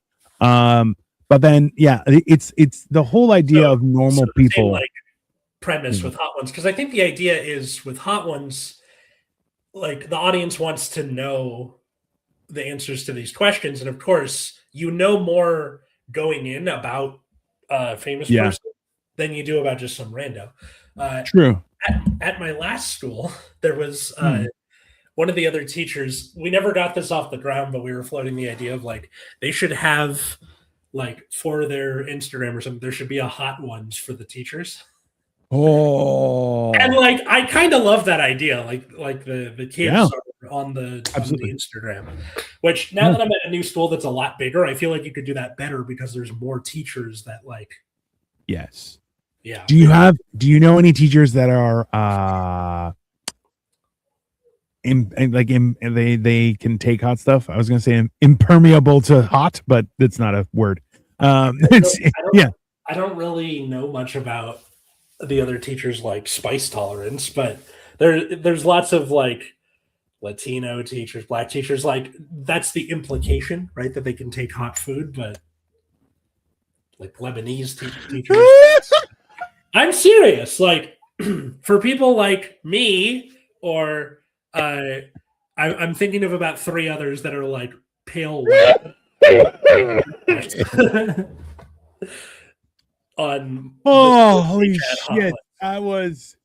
But then, yeah, it's the whole idea of normal people. Like premise with Hot Ones, because I think the idea is with Hot Ones, like the audience wants to know the answers to these questions, and of course, you know more going in about a famous person than you do about just some rando. True. At my last school, there was one of the other teachers. We never got this off the ground, but we were floating the idea of like they should have like for their Instagram or something, there should be a Hot Ones for the teachers. Oh, and like I kind of love that idea. Like the kids are on the Instagram. Which now that I'm at a new school that's a lot bigger, I feel like you could do that better because there's more teachers that like. Yes. Yeah. Do you know any teachers that are they can take hot stuff? I was gonna say impermeable to hot, but that's not a word. I don't really know much about the other teachers like spice tolerance, but there's lots of like Latino teachers, Black teachers, like that's the implication, right? That they can take hot food, but like Lebanese teachers. I'm serious. Like for people like me, or I'm thinking of about 3 others that are like pale white. On holy shit! I was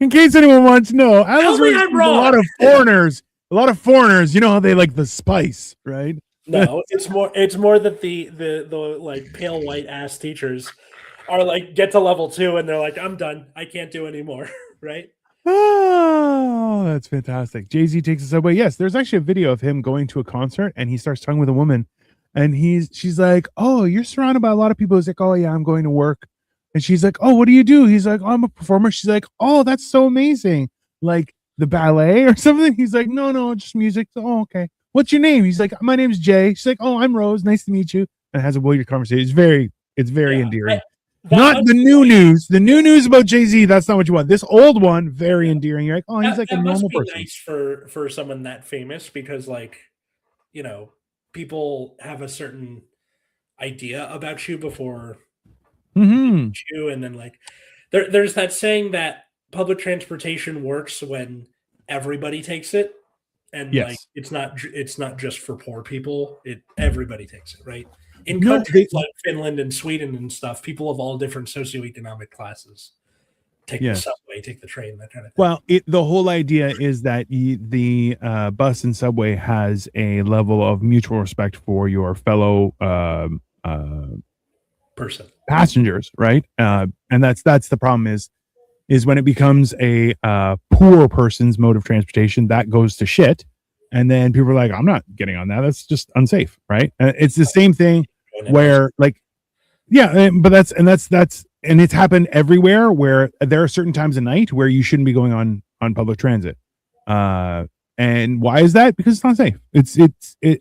in case anyone wants to know, Alice was a lot of foreigners. You know how they like the spice, right? No, it's more that the like pale white ass teachers are like get to level 2 and they're like, I'm done. I can't do anymore. Right? Oh, that's fantastic. Jay-Z takes a subway. Yes, there's actually a video of him going to a concert and he starts talking with a woman and she's like, oh, you're surrounded by a lot of people. He's like, oh yeah, I'm going to work. And she's like, oh, what do you do? He's like, oh, I'm a performer. She's like, oh, that's so amazing. Like the ballet or something. He's like, no, just music. Oh, okay. What's your name? He's like, my name's Jay. She's like, oh, I'm Rose. Nice to meet you. And has a weird conversation. It's very endearing. Not the new news. The new news about Jay-Z, that's not what you want. This old one, very endearing. You're like, oh, he's like a normal person. Nice for someone that famous because, like, you know, people have a certain idea about you before you, and then like there's that saying that public transportation works when everybody takes it, and like it's not just for poor people. Everybody takes it, right? In countries like Finland and Sweden and stuff, people of all different socioeconomic classes take the subway, take the train, that kind of thing. Well, the whole idea is that the bus and subway has a level of mutual respect for your fellow passengers, right? And that's the problem is when it becomes a poor person's mode of transportation, that goes to shit. And then people are like, I'm not getting on that. That's just unsafe, right? It's the same thing where like, but it's happened everywhere where there are certain times of night where you shouldn't be going on public transit. And why is that? Because it's not safe.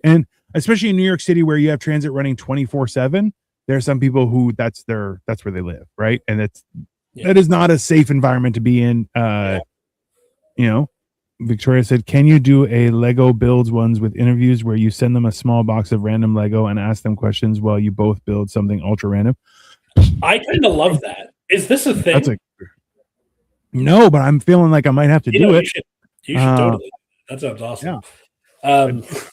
And especially in New York City where you have transit running 24/7, there are some people who that's where they live, right? And that is not a safe environment to be in. You know, Victoria said, can you do a Lego builds ones with interviews where you send them a small box of random Lego and ask them questions while you both build something ultra random? I kind of love that. Is this a thing? No, but I'm feeling like I might have to do it. You should totally. That sounds awesome. Yeah.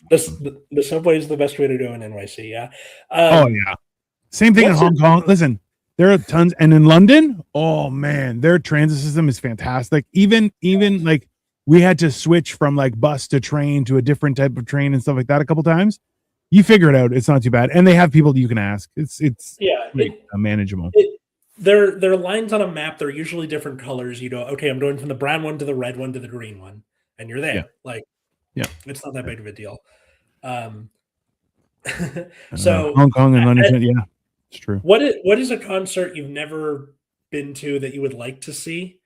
The subway is the best way to do in NYC. Yeah. Same thing in Hong Kong. Listen, there are tons, and in London, oh man, their transit system is fantastic. Even like we had to switch from like bus to train to a different type of train and stuff like that a couple times. You figure it out. It's not too bad, and they have people that you can ask. It's manageable. There are lines on a map. They're usually different colors. You know, okay, I'm going from the brown one to the red one to the green one, and you're there. It's not that big of a deal. So Hong Kong and London, it's true. What is a concert you've never been to that you would like to see?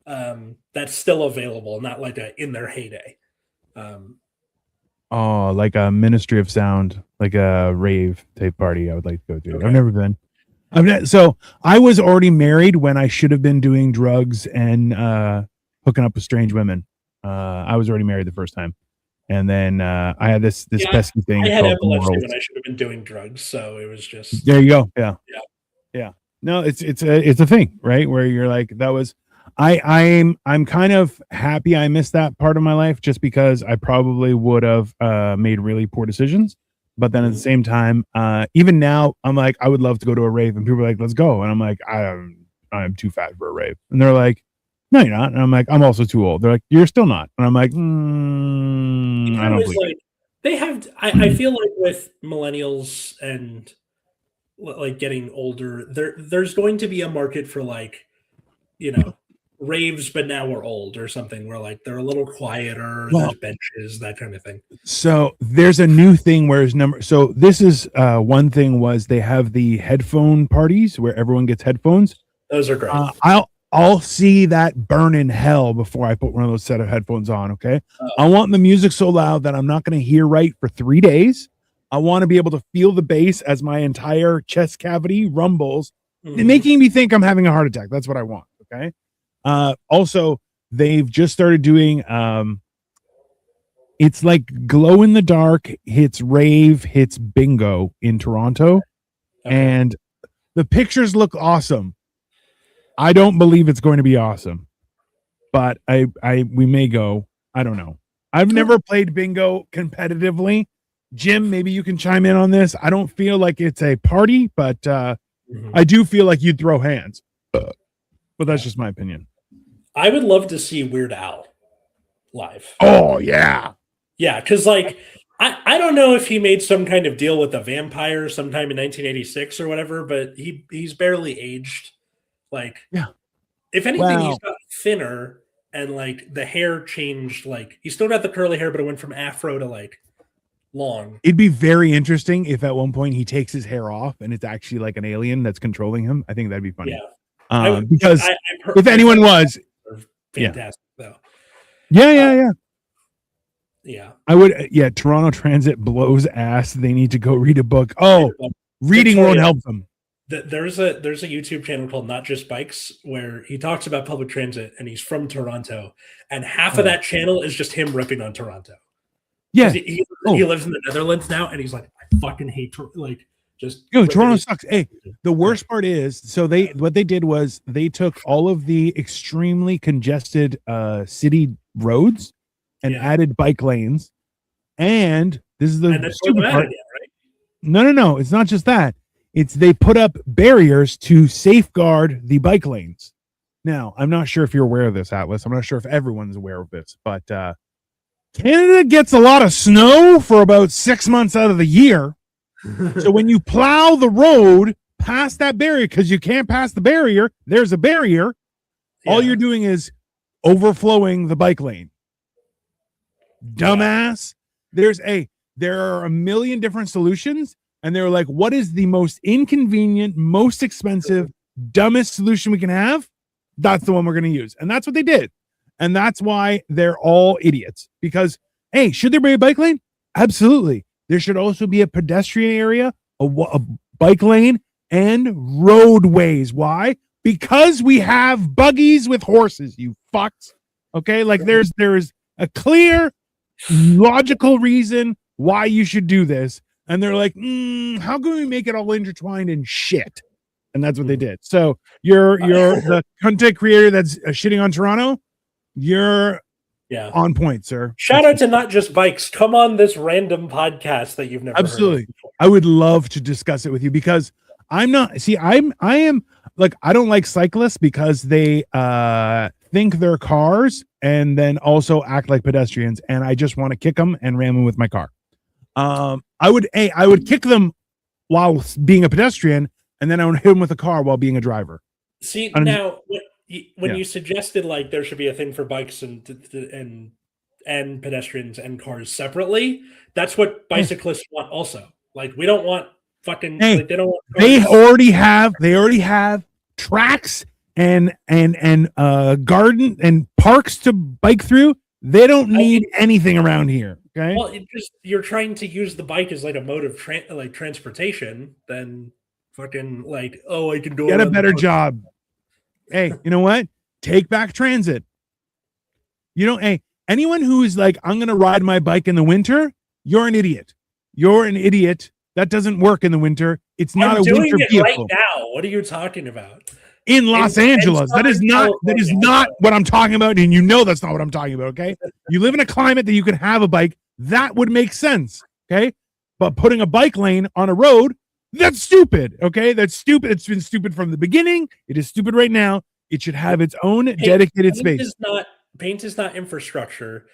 That's still available, not like in their heyday. Like a Ministry of Sound, like a rave type party I would like to go to. Okay. I've never been. So I was already married when I should have been doing drugs and hooking up with strange women. I was already married the first time, and then I had this pesky thing. I had epilepsy when I should have been doing drugs, so it was just. There you go. Yeah. No, it's a thing, right? Where you're like, that was. I'm kind of happy I missed that part of my life, just because I probably would have made really poor decisions. But then at the same time, even now, I'm like, I would love to go to a rave, and people are like, let's go, and I'm like, I'm too fat for a rave, and they're like, no, you're not, and I'm like, I'm also too old. They're like, you're still not, and I'm like, I don't believe like, they have. I feel like with millennials and like getting older, there's going to be a market for like, raves, but now we're old or something, where like they're a little quieter, there's benches, that kind of thing. So there's a new thing where so this is one thing was they have the headphone parties where everyone gets headphones. Those are great. I'll see that burn in hell before I put one of those set of headphones on. Okay. I want the music so loud that I'm not going to hear right for 3 days. I want to be able to feel the bass as my entire chest cavity rumbles, making me think I'm having a heart attack. That's what I want. Okay. Also, they've just started doing it's like glow in the dark hits rave hits bingo in Toronto. Okay. And the pictures look awesome. I don't believe it's going to be awesome, but we may go. I don't know. I've never played bingo competitively. Jim, maybe you can chime in on this. I don't feel like it's a party, but I do feel like you'd throw hands. But that's just my opinion. I would love to see Weird Al live. Oh, yeah. Yeah, because like I don't know if he made some kind of deal with a vampire sometime in 1986 or whatever, but he's barely aged. Like, yeah. If anything, he's got thinner and like the hair changed. Like he still got the curly hair, but it went from afro to like long. It'd be very interesting if at one point he takes his hair off and it's actually like an alien that's controlling him. I think that'd be funny. Yeah. Because if anyone was fantastic though. Yeah. I would. Yeah. Toronto Transit blows ass. They need to go read a book. Oh, reading won't help them. There's a YouTube channel called Not Just Bikes where he talks about public transit, and he's from Toronto, and half of that channel is just him ripping on Toronto. Yeah, he lives in the Netherlands now, and he's like, I fucking hate Toronto sucks. Hey, the worst part is, so what they did was they took all of the extremely congested city roads and added bike lanes, and this is the stupid part. Again, right? No, it's not just that. It's they put up barriers to safeguard the bike lanes. Now, I'm not sure if you're aware of this, Atlas. I'm not sure if everyone's aware of this, but Canada gets a lot of snow for about 6 months out of the year. So when you plow the road past that barrier, because you can't pass the barrier, there's a barrier. Yeah. All you're doing is overflowing the bike lane. Dumbass. There are a million different solutions, and they're like, what is the most inconvenient, most expensive, dumbest solution we can have? That's the one we're going to use. And that's what they did. And that's why they're all idiots. Because, hey, should there be a bike lane? Absolutely. There should also be a pedestrian area, a bike lane, and roadways. Why? Because we have buggies with horses, you fucks. Okay? Like there's a clear, logical reason why you should do this. And they're like, how can we make it all intertwined and shit? And that's what they did. So you're the content creator that's shitting on Toronto. You're on point, sir. Shout out to Not Just Bikes. Come on this random podcast that you've never heard of before. I would love to discuss it with you because I am like, I don't like cyclists because they think they're cars and then also act like pedestrians, and I just want to kick them and ram them with my car. I would kick them while being a pedestrian, and then I would hit them with a car while being a driver. See, now when you suggested like there should be a thing for bikes and pedestrians and cars separately, that's what bicyclists want also. Like we don't want fucking like, they don't want cars. They already have tracks and garden and parks to bike through. They don't need anything around here. Okay. Well, you're trying to use the bike as like a mode of transportation, then Fucking like, oh, I can go get a better job. Hey, you know what? Take back transit. You know, hey, anyone who's like, I'm going to ride my bike in the winter, you're an idiot. You're an idiot. That doesn't work in the winter. It's not a winter vehicle. Right now. What are you talking about? In Los Angeles. That is not what I'm talking about. And you know that's not what I'm talking about, okay? You live in a climate that you can have a bike. That would make sense, okay? But putting a bike lane on a road, that's stupid, okay? That's stupid. It's been stupid from the beginning. It is stupid right now. It should have its own dedicated space. Paint is not infrastructure.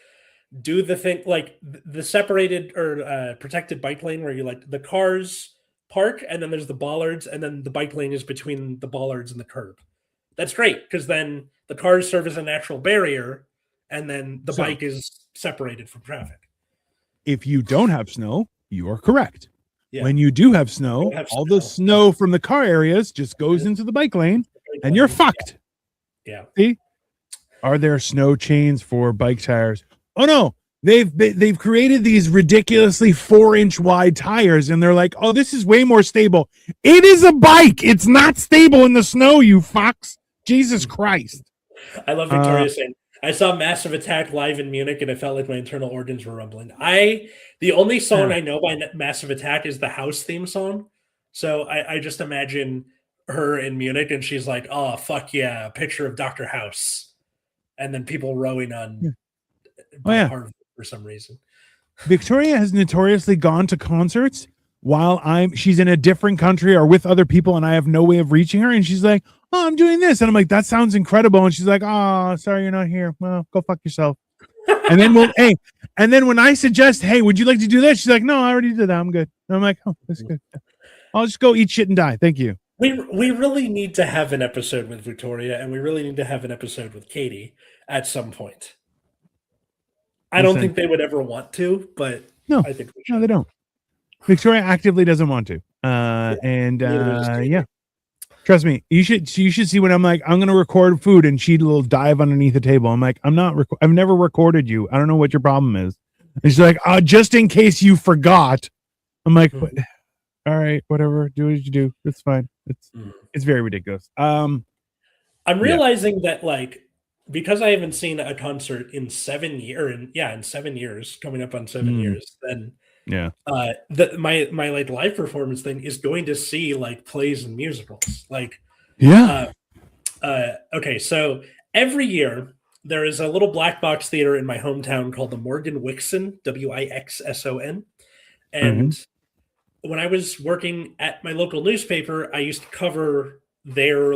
Do the thing like the separated or protected bike lane where you like the cars park and then there's the bollards and then the bike lane is between the bollards and the curb. That's great because then the cars serve as a natural barrier and then the bike is separated from traffic. If you don't have snow, you are correct. Yeah. When you do have snow, all the snow from the car areas just goes into the bike lane and you're fucked. Yeah. See? Are there snow chains for bike tires? Oh no, they've created these ridiculously 4-inch wide tires, and they're like, oh, this is way more stable. It is a bike. It's not stable in the snow, you fucks. Jesus Christ. I love Victoria saying, I saw Massive Attack live in Munich, and I felt like my internal organs were rumbling. The only song I know by Massive Attack is the House theme song. So I just imagine her in Munich, and she's like, oh, fuck yeah, a picture of Dr. House. And then people rowing on Harvard for some reason. Victoria has notoriously gone to concerts while she's in a different country or with other people and I have no way of reaching her. And she's like, oh, I'm doing this. And I'm like, that sounds incredible. And she's like, oh, sorry, you're not here. Well, go fuck yourself. And then and then when I suggest, hey, would you like to do this? She's like, no, I already did that. I'm good. And I'm like, oh, that's good. I'll just go eat shit and die. Thank you. We really need to have an episode with Victoria, and we really need to have an episode with Katie at some point. I don't think they would ever want to, but no, I think we should. No, they don't. Victoria actively doesn't want to. Yeah. Trust me, you should see when I'm like, I'm going to record food and she'll dive underneath the table. I'm like, I've never recorded you. I don't know what your problem is. And she's like, just in case you forgot. I'm like, all right, whatever. Do what you do. It's fine. It's very ridiculous. I'm realizing that like, because I haven't seen a concert in 7 years, in 7 years, coming up on 7 years, then my like live performance thing is going to see like plays and musicals. Like, okay, so every year there is a little black box theater in my hometown called the Morgan Wixson, Wixson, and when I was working at my local newspaper, I used to cover their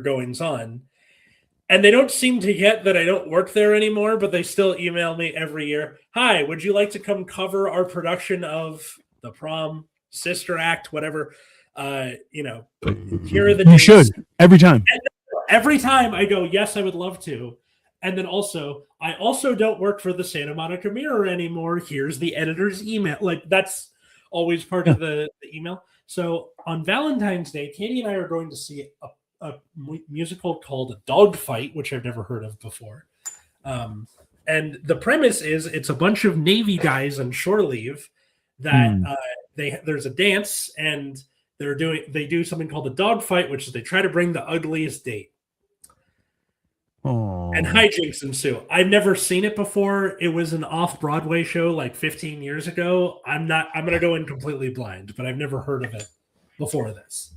goings on. And they don't seem to get that I don't work there anymore, but they still email me every year. Hi, would you like to come cover our production of The Prom, Sister Act, whatever? Here are the dates. You should, every time. And every time I go, yes, I would love to. And then also, I also don't work for the Santa Monica Mirror anymore. Here's the editor's email. Like, that's always part of the email. So on Valentine's Day, Katie and I are going to see a musical called Dogfight, which I've never heard of before. And the premise is it's a bunch of Navy guys on shore leave that there's a dance and they do something called a dogfight, which is they try to bring the ugliest date. Aww. And hijinks ensue. I've never seen it before. It was an off-Broadway show like 15 years ago. I'm going to go in completely blind, but I've never heard of it before this.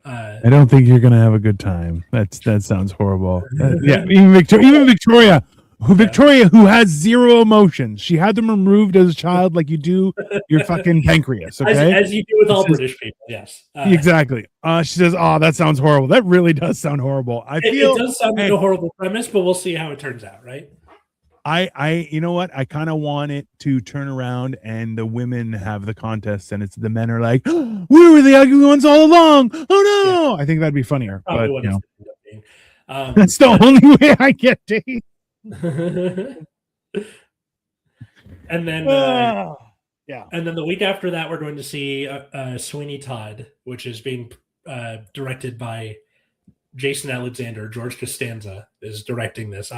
I don't think you're gonna have a good time. That sounds horrible. Even Victoria, who has zero emotions. She had them removed as a child, like you do your fucking pancreas. Okay, as you do with all British people. Yes, exactly. She says, "Oh, that sounds horrible." That really does sound horrible. It does sound like a horrible premise, but we'll see how it turns out. Right? You know what? I kind of want it to turn around and the women have the contest and it's the men are like, oh, we were the ugly ones all along. Oh no. Yeah. I think that'd be funnier. But that's the only way I get dates. And then and then the week after that we're going to see Sweeney Todd, which is being directed by Jason Alexander. George Costanza is directing this.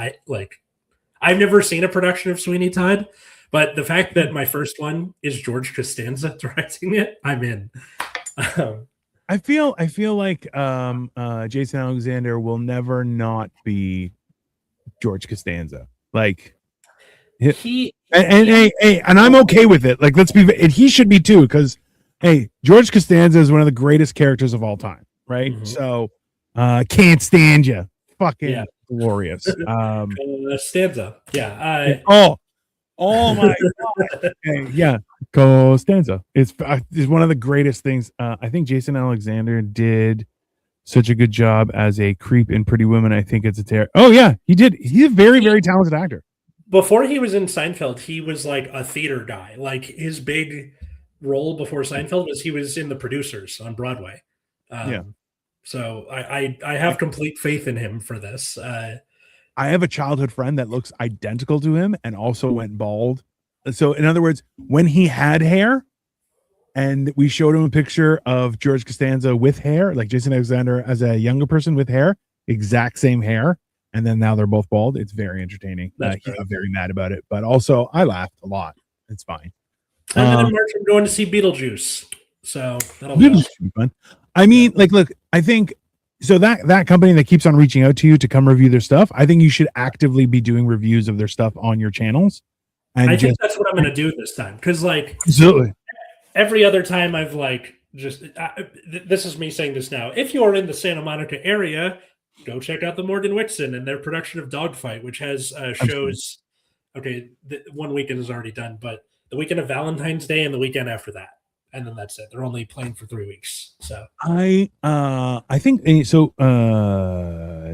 I've never seen a production of Sweeney Todd, but the fact that my first one is George Costanza directing it, I'm in. I feel like Jason Alexander will never not be George Costanza. Like and I'm okay with it. Like, let's be, and he should be too, because hey, George Costanza is one of the greatest characters of all time, right? Mm-hmm. So can't stand you. Fucking glorious. Stanza. Yeah. Oh my god. Yeah. Costanza is one of the greatest things. I think Jason Alexander did such a good job as a creep in Pretty Woman. I think it's a oh yeah, he did. He's a very, very talented actor. Before he was in Seinfeld, he was like a theater guy. Like, his big role before Seinfeld was he was in The Producers on Broadway. So I have complete faith in him for this. I have a childhood friend that looks identical to him and also went bald. So in other words, when he had hair and we showed him a picture of George Costanza with hair, like Jason Alexander as a younger person with hair, exact same hair. And then now they're both bald. It's very entertaining. He got very mad about it, but also I laughed a lot. It's fine. And then in March, I'm going to see Beetlejuice. So that'll be fun. I mean, like, look, I think so that company that keeps on reaching out to you to come review their stuff, I think you should actively be doing reviews of their stuff on your channels. And I think that's what I'm going to do this time. Because, like, absolutely, every other time I've, like, just this is me saying this now. If you're in the Santa Monica area, go check out the Morgan Whitson and their production of Dogfight, which has shows. Okay, one weekend is already done, but the weekend of Valentine's Day and the weekend after that. And then that's it. They're only playing for 3 weeks. So I think so.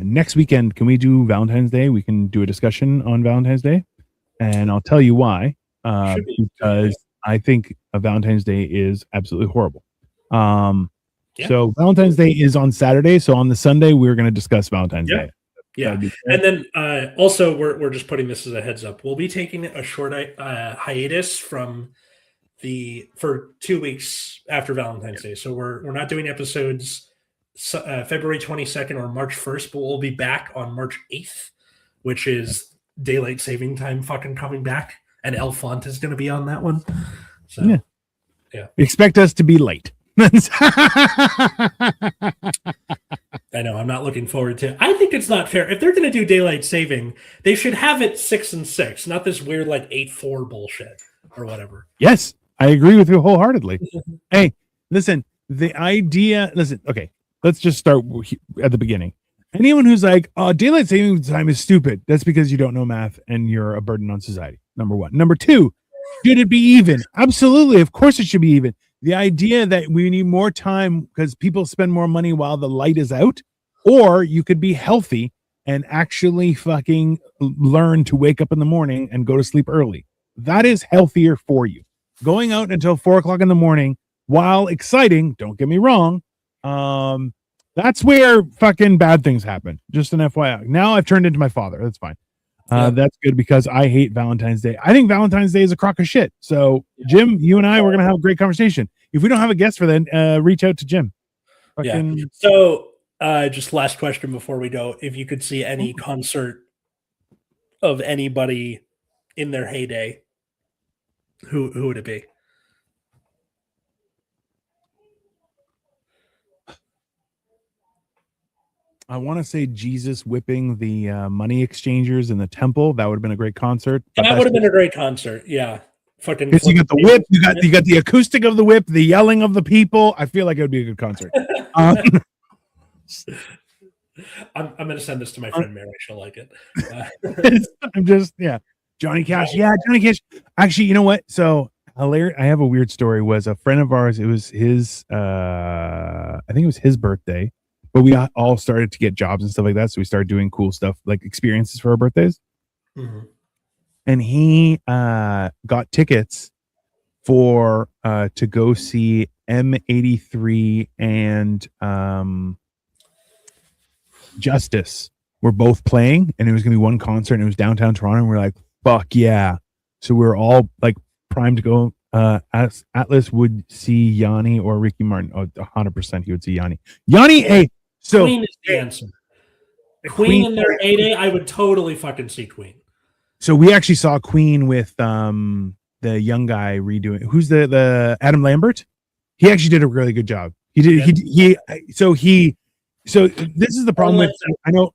Next weekend, can we do Valentine's Day? We can do a discussion on Valentine's Day, and I'll tell you why. Because I think a Valentine's Day is absolutely horrible. So Valentine's Day is on Saturday. So on the Sunday, we're going to discuss Valentine's Day. Yeah, and then also we're just putting this as a heads up. We'll be taking a short hiatus for 2 weeks after Valentine's Day. So we're not doing episodes February 22nd or March 1st, but we'll be back on March 8th, which is daylight saving time fucking coming back, and El Font is going to be on that one. So yeah. Expect us to be late. I know. I'm not looking forward to it. I think it's not fair. If they're going to do daylight saving, they should have it 6 and 6, not this weird like 8-4 bullshit or whatever. Yes, I agree with you wholeheartedly. Hey, listen, okay, let's just start at the beginning. Anyone who's like, oh, daylight saving time is stupid, that's because you don't know math and you're a burden on society. Number one. Number two, should it be even? Absolutely. Of course it should be even. The idea that we need more time because people spend more money while the light is out, or you could be healthy and actually fucking learn to wake up in the morning and go to sleep early. That is healthier for you. Going out until 4:00 in the morning, while exciting, don't get me wrong, that's where fucking bad things happen. Just an FYI. Now I've turned into my father. That's fine. That's good because I hate Valentine's Day. I think Valentine's Day is a crock of shit. So Jim, you and I, we're going to have a great conversation. If we don't have a guest for then, reach out to Jim. So just last question before we go. If you could see any concert of anybody in their heyday, who would it be? I want to say Jesus whipping the money exchangers in the temple. That would have been a great concert. That would have been a great concert. Yeah. Fucking. You got the whip. You got the acoustic of the whip, the yelling of the people. I feel like it would be a good concert. I'm going to send this to my friend Mary. She'll like it. I'm just, Johnny Cash. Yeah, Johnny Cash. Actually, you know what? So hilarious. I have a weird story. Was a friend of ours. It was his. I think it was his birthday. But we all started to get jobs and stuff like that. So we started doing cool stuff, like experiences for our birthdays. Mm-hmm. And he got tickets for to go see M83 and Justice. We're both playing, and it was going to be one concert, and it was downtown Toronto. And we're like, fuck yeah. So we're all like primed to go. Atlas would see Yanni or Ricky Martin. Oh, 100% he would see Yanni. Yanni, hey. So Queen is the answer. Queen in their heyday, I would totally fucking see Queen. So we actually saw Queen with the young guy redoing. Who's the Adam Lambert? He actually did a really good job. He did. So this is the problem with. I know.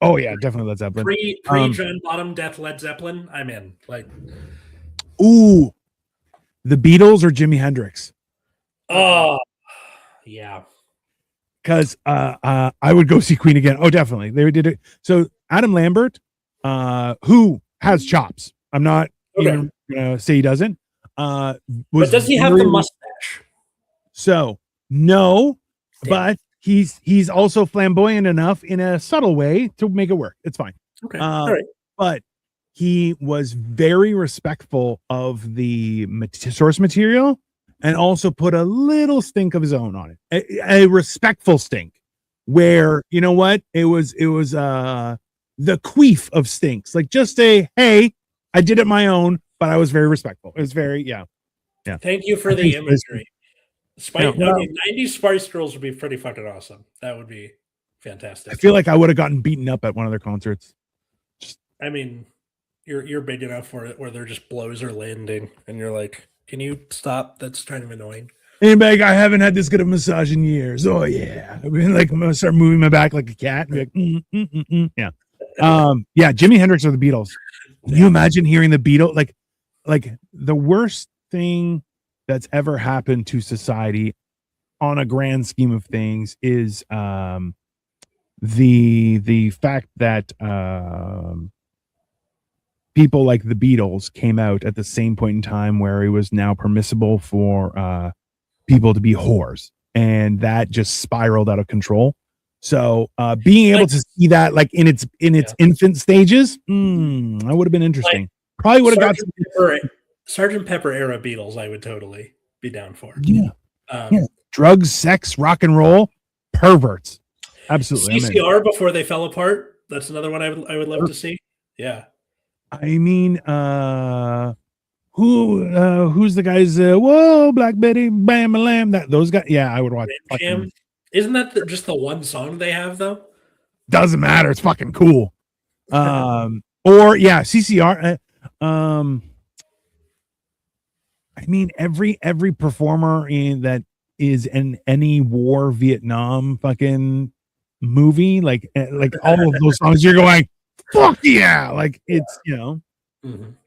Oh yeah, definitely Led Zeppelin. Pre John Bottom Death Led Zeppelin. I'm in. Like, ooh, the Beatles or Jimi Hendrix. Oh, yeah. Because I would go see Queen again. Oh, definitely. They did it. So Adam Lambert, who has chops. I'm not even gonna say he doesn't. But does he have the mustache? So no, but he's also flamboyant enough in a subtle way to make it work. It's fine. Okay. All right. But he was very respectful of the source material and also put a little stink of his own on it. A respectful stink where, you know what? It was the queef of stinks. Like, just say, hey, I did it my own, but I was very respectful. It was very, yeah. Thank you for the imagery. 90s Spice Girls would be pretty fucking awesome. That would be fantastic. I feel like I would have gotten beaten up at one of their concerts. I mean, you're big enough for it where they're just blows are landing and you're like, can you stop? That's kind of annoying. And like, I haven't had this good of a massage in years. Oh yeah. I mean, like, I'm gonna start moving my back like a cat. And be like, yeah. Yeah, Jimi Hendrix or the Beatles. Can you imagine hearing the Beatles? Like the worst thing that's ever happened to society on a grand scheme of things is the fact that people like the Beatles came out at the same point in time where it was now permissible for people to be whores, and that just spiraled out of control. So being able to see that like in its infant stages, that would have been interesting. Like, probably would have got Sgt. Pepper era Beatles. I would totally be down for. Yeah. Drugs, sex, rock and roll, perverts. Absolutely. CCR before they fell apart. That's another one I would love to see. Yeah. I mean, who's the guys? Whoa, Black Betty, Bam Lamb. Those guys. Yeah, I would watch. Isn't that just the one song they have though? Doesn't matter. It's fucking cool. Or yeah, CCR. I mean, every performer that is in any war, Vietnam fucking movie, like all of those songs, you're going, fuck yeah! Like it's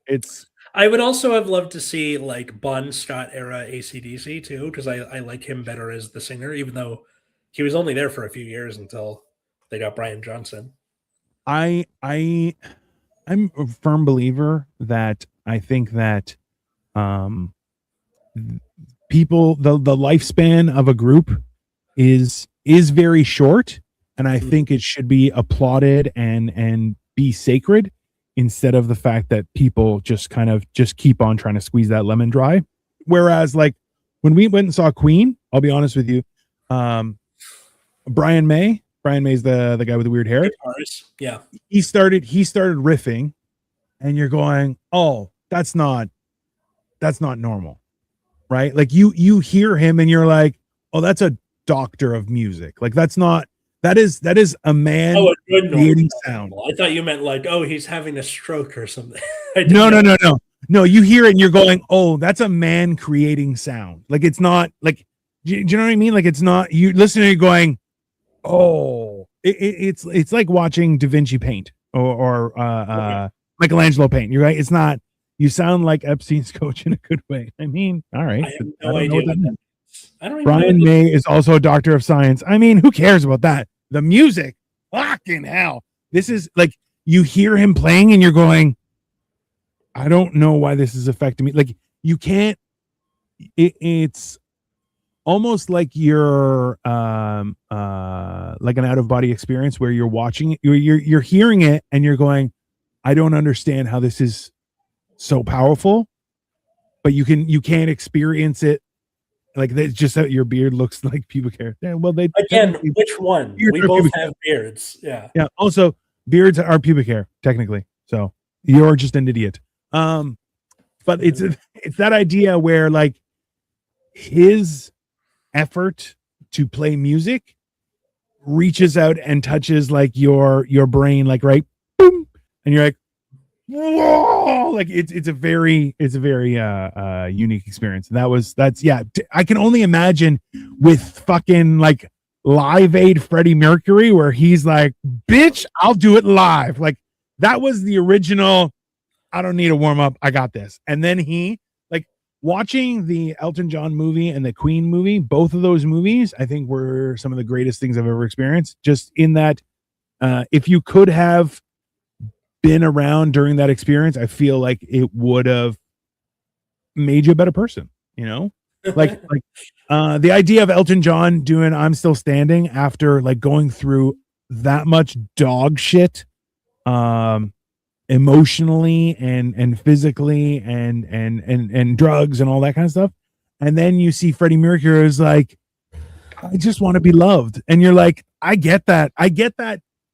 it's. I would also have loved to see like Bon Scott era AC/DC too, because I like him better as the singer, even though he was only there for a few years until they got Brian Johnson. I'm a firm believer that I think that people the lifespan of a group is very short, and I think it should be applauded and be sacred instead of the fact that people just kind of just keep on trying to squeeze that lemon dry. Whereas like when we went and saw Queen, I'll be honest with you, Brian May's the guy with the weird hair. Yeah. He started riffing and you're going, oh, that's not normal. Right? Like you hear him and you're like, oh, that's a doctor of music. Like that is a man creating sound. I thought you meant like, oh, he's having a stroke or something. No, you hear it and you're going, oh, that's a man creating sound. Like it's not like, do you know what I mean? Like it's not, you listen and you're going, oh, it's like watching Da Vinci paint or Michelangelo paint. You're right. It's not. You sound like Epstein's coach in a good way. I mean, all right. I have no idea what that means. I don't even Brian May is also a doctor of science. I mean, who cares about that? The music, fucking hell. This is like, you hear him playing and you're going, I don't know why this is affecting me. Like you can't, it's almost like you're like an out of body experience where you're watching it, you're hearing it and you're going, I don't understand how this is so powerful, but you can't experience it. Like that's just that your beard looks like pubic hair. Yeah, well, which one? We both have beards. Yeah. Yeah. Also, beards are pubic hair technically. So you're just an idiot. But it's that idea where like his effort to play music reaches out and touches like your brain, like right, boom, and you're like, whoa, like it's a very unique experience. And that's I can only imagine with fucking like Live Aid Freddie Mercury, where he's like, bitch, I'll do it live. Like that was the original. I don't need a warm up. I got this. And then he like watching the Elton John movie and the Queen movie, both of those movies, I think were some of the greatest things I've ever experienced. Just in that, if you could have been around during that experience, I feel like it would have made you a better person, you know? Like the idea of Elton John doing I'm Still Standing after like going through that much dog shit emotionally and physically and drugs and all that kind of stuff. And then you see Freddie Mercury is like, I just want to be loved. And you're like, I get that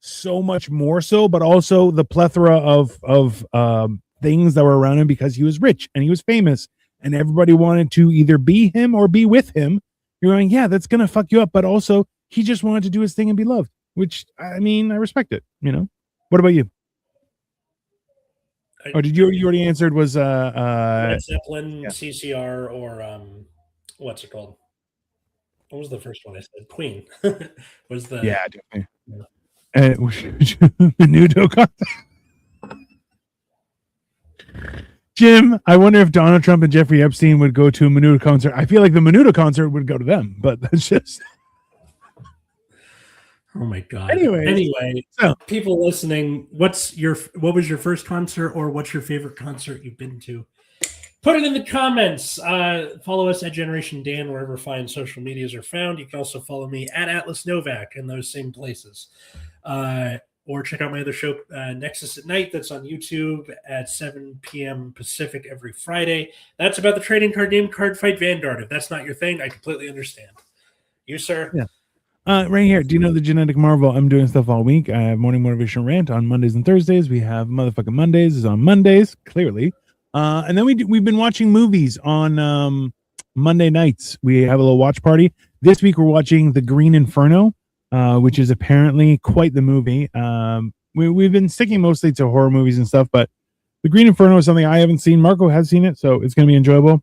so much more so, but also the plethora of things that were around him because he was rich and he was famous and everybody wanted to either be him or be with him. You're going, yeah, that's gonna fuck you up, but also he just wanted to do his thing and be loved, which I mean, I respect it, you know. What about you? Did you already answered? Was Led Zeppelin, CCR, or what's it called? What was the first one I said? Queen. Was the definitely. Menudo concert. Jim, I wonder if Donald Trump and Jeffrey Epstein would go to a Menudo concert. I feel like the Menudo concert would go to them, but that's just. Oh my god. Anyway, so people listening, what was your first concert, or what's your favorite concert you've been to? Put it in the comments. Follow us at Generation Dan wherever fine social medias are found. You can also follow me at Atlas Novak in those same places. Or check out my other show, Nexus at Night, that's on YouTube at 7 p.m. Pacific every Friday. That's about the trading card game Cardfight Vanguard. If that's not your thing, I completely understand. You, sir? Yeah. Right here. Do you know the Genetic Marvel? I'm doing stuff all week. I have Morning Motivation Rant on Mondays and Thursdays. We have Motherfucking Mondays is on Mondays, clearly. And then we've been watching movies on Monday nights. We have a little watch party. This week we're watching The Green Inferno, which is apparently quite the movie. We've been sticking mostly to horror movies and stuff, but The Green Inferno is something I haven't seen. Marco has seen it, so it's going to be enjoyable.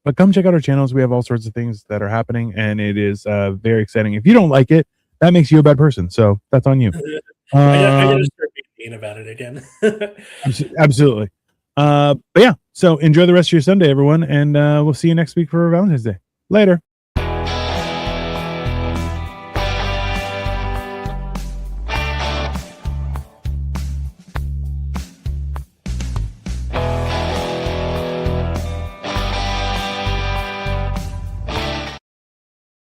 But come check out our channels. We have all sorts of things that are happening, and it is very exciting. If you don't like it, that makes you a bad person. So that's on you. I gotta start being about it again. Absolutely. But yeah, so enjoy the rest of your Sunday, everyone, and we'll see you next week for Valentine's Day. Later.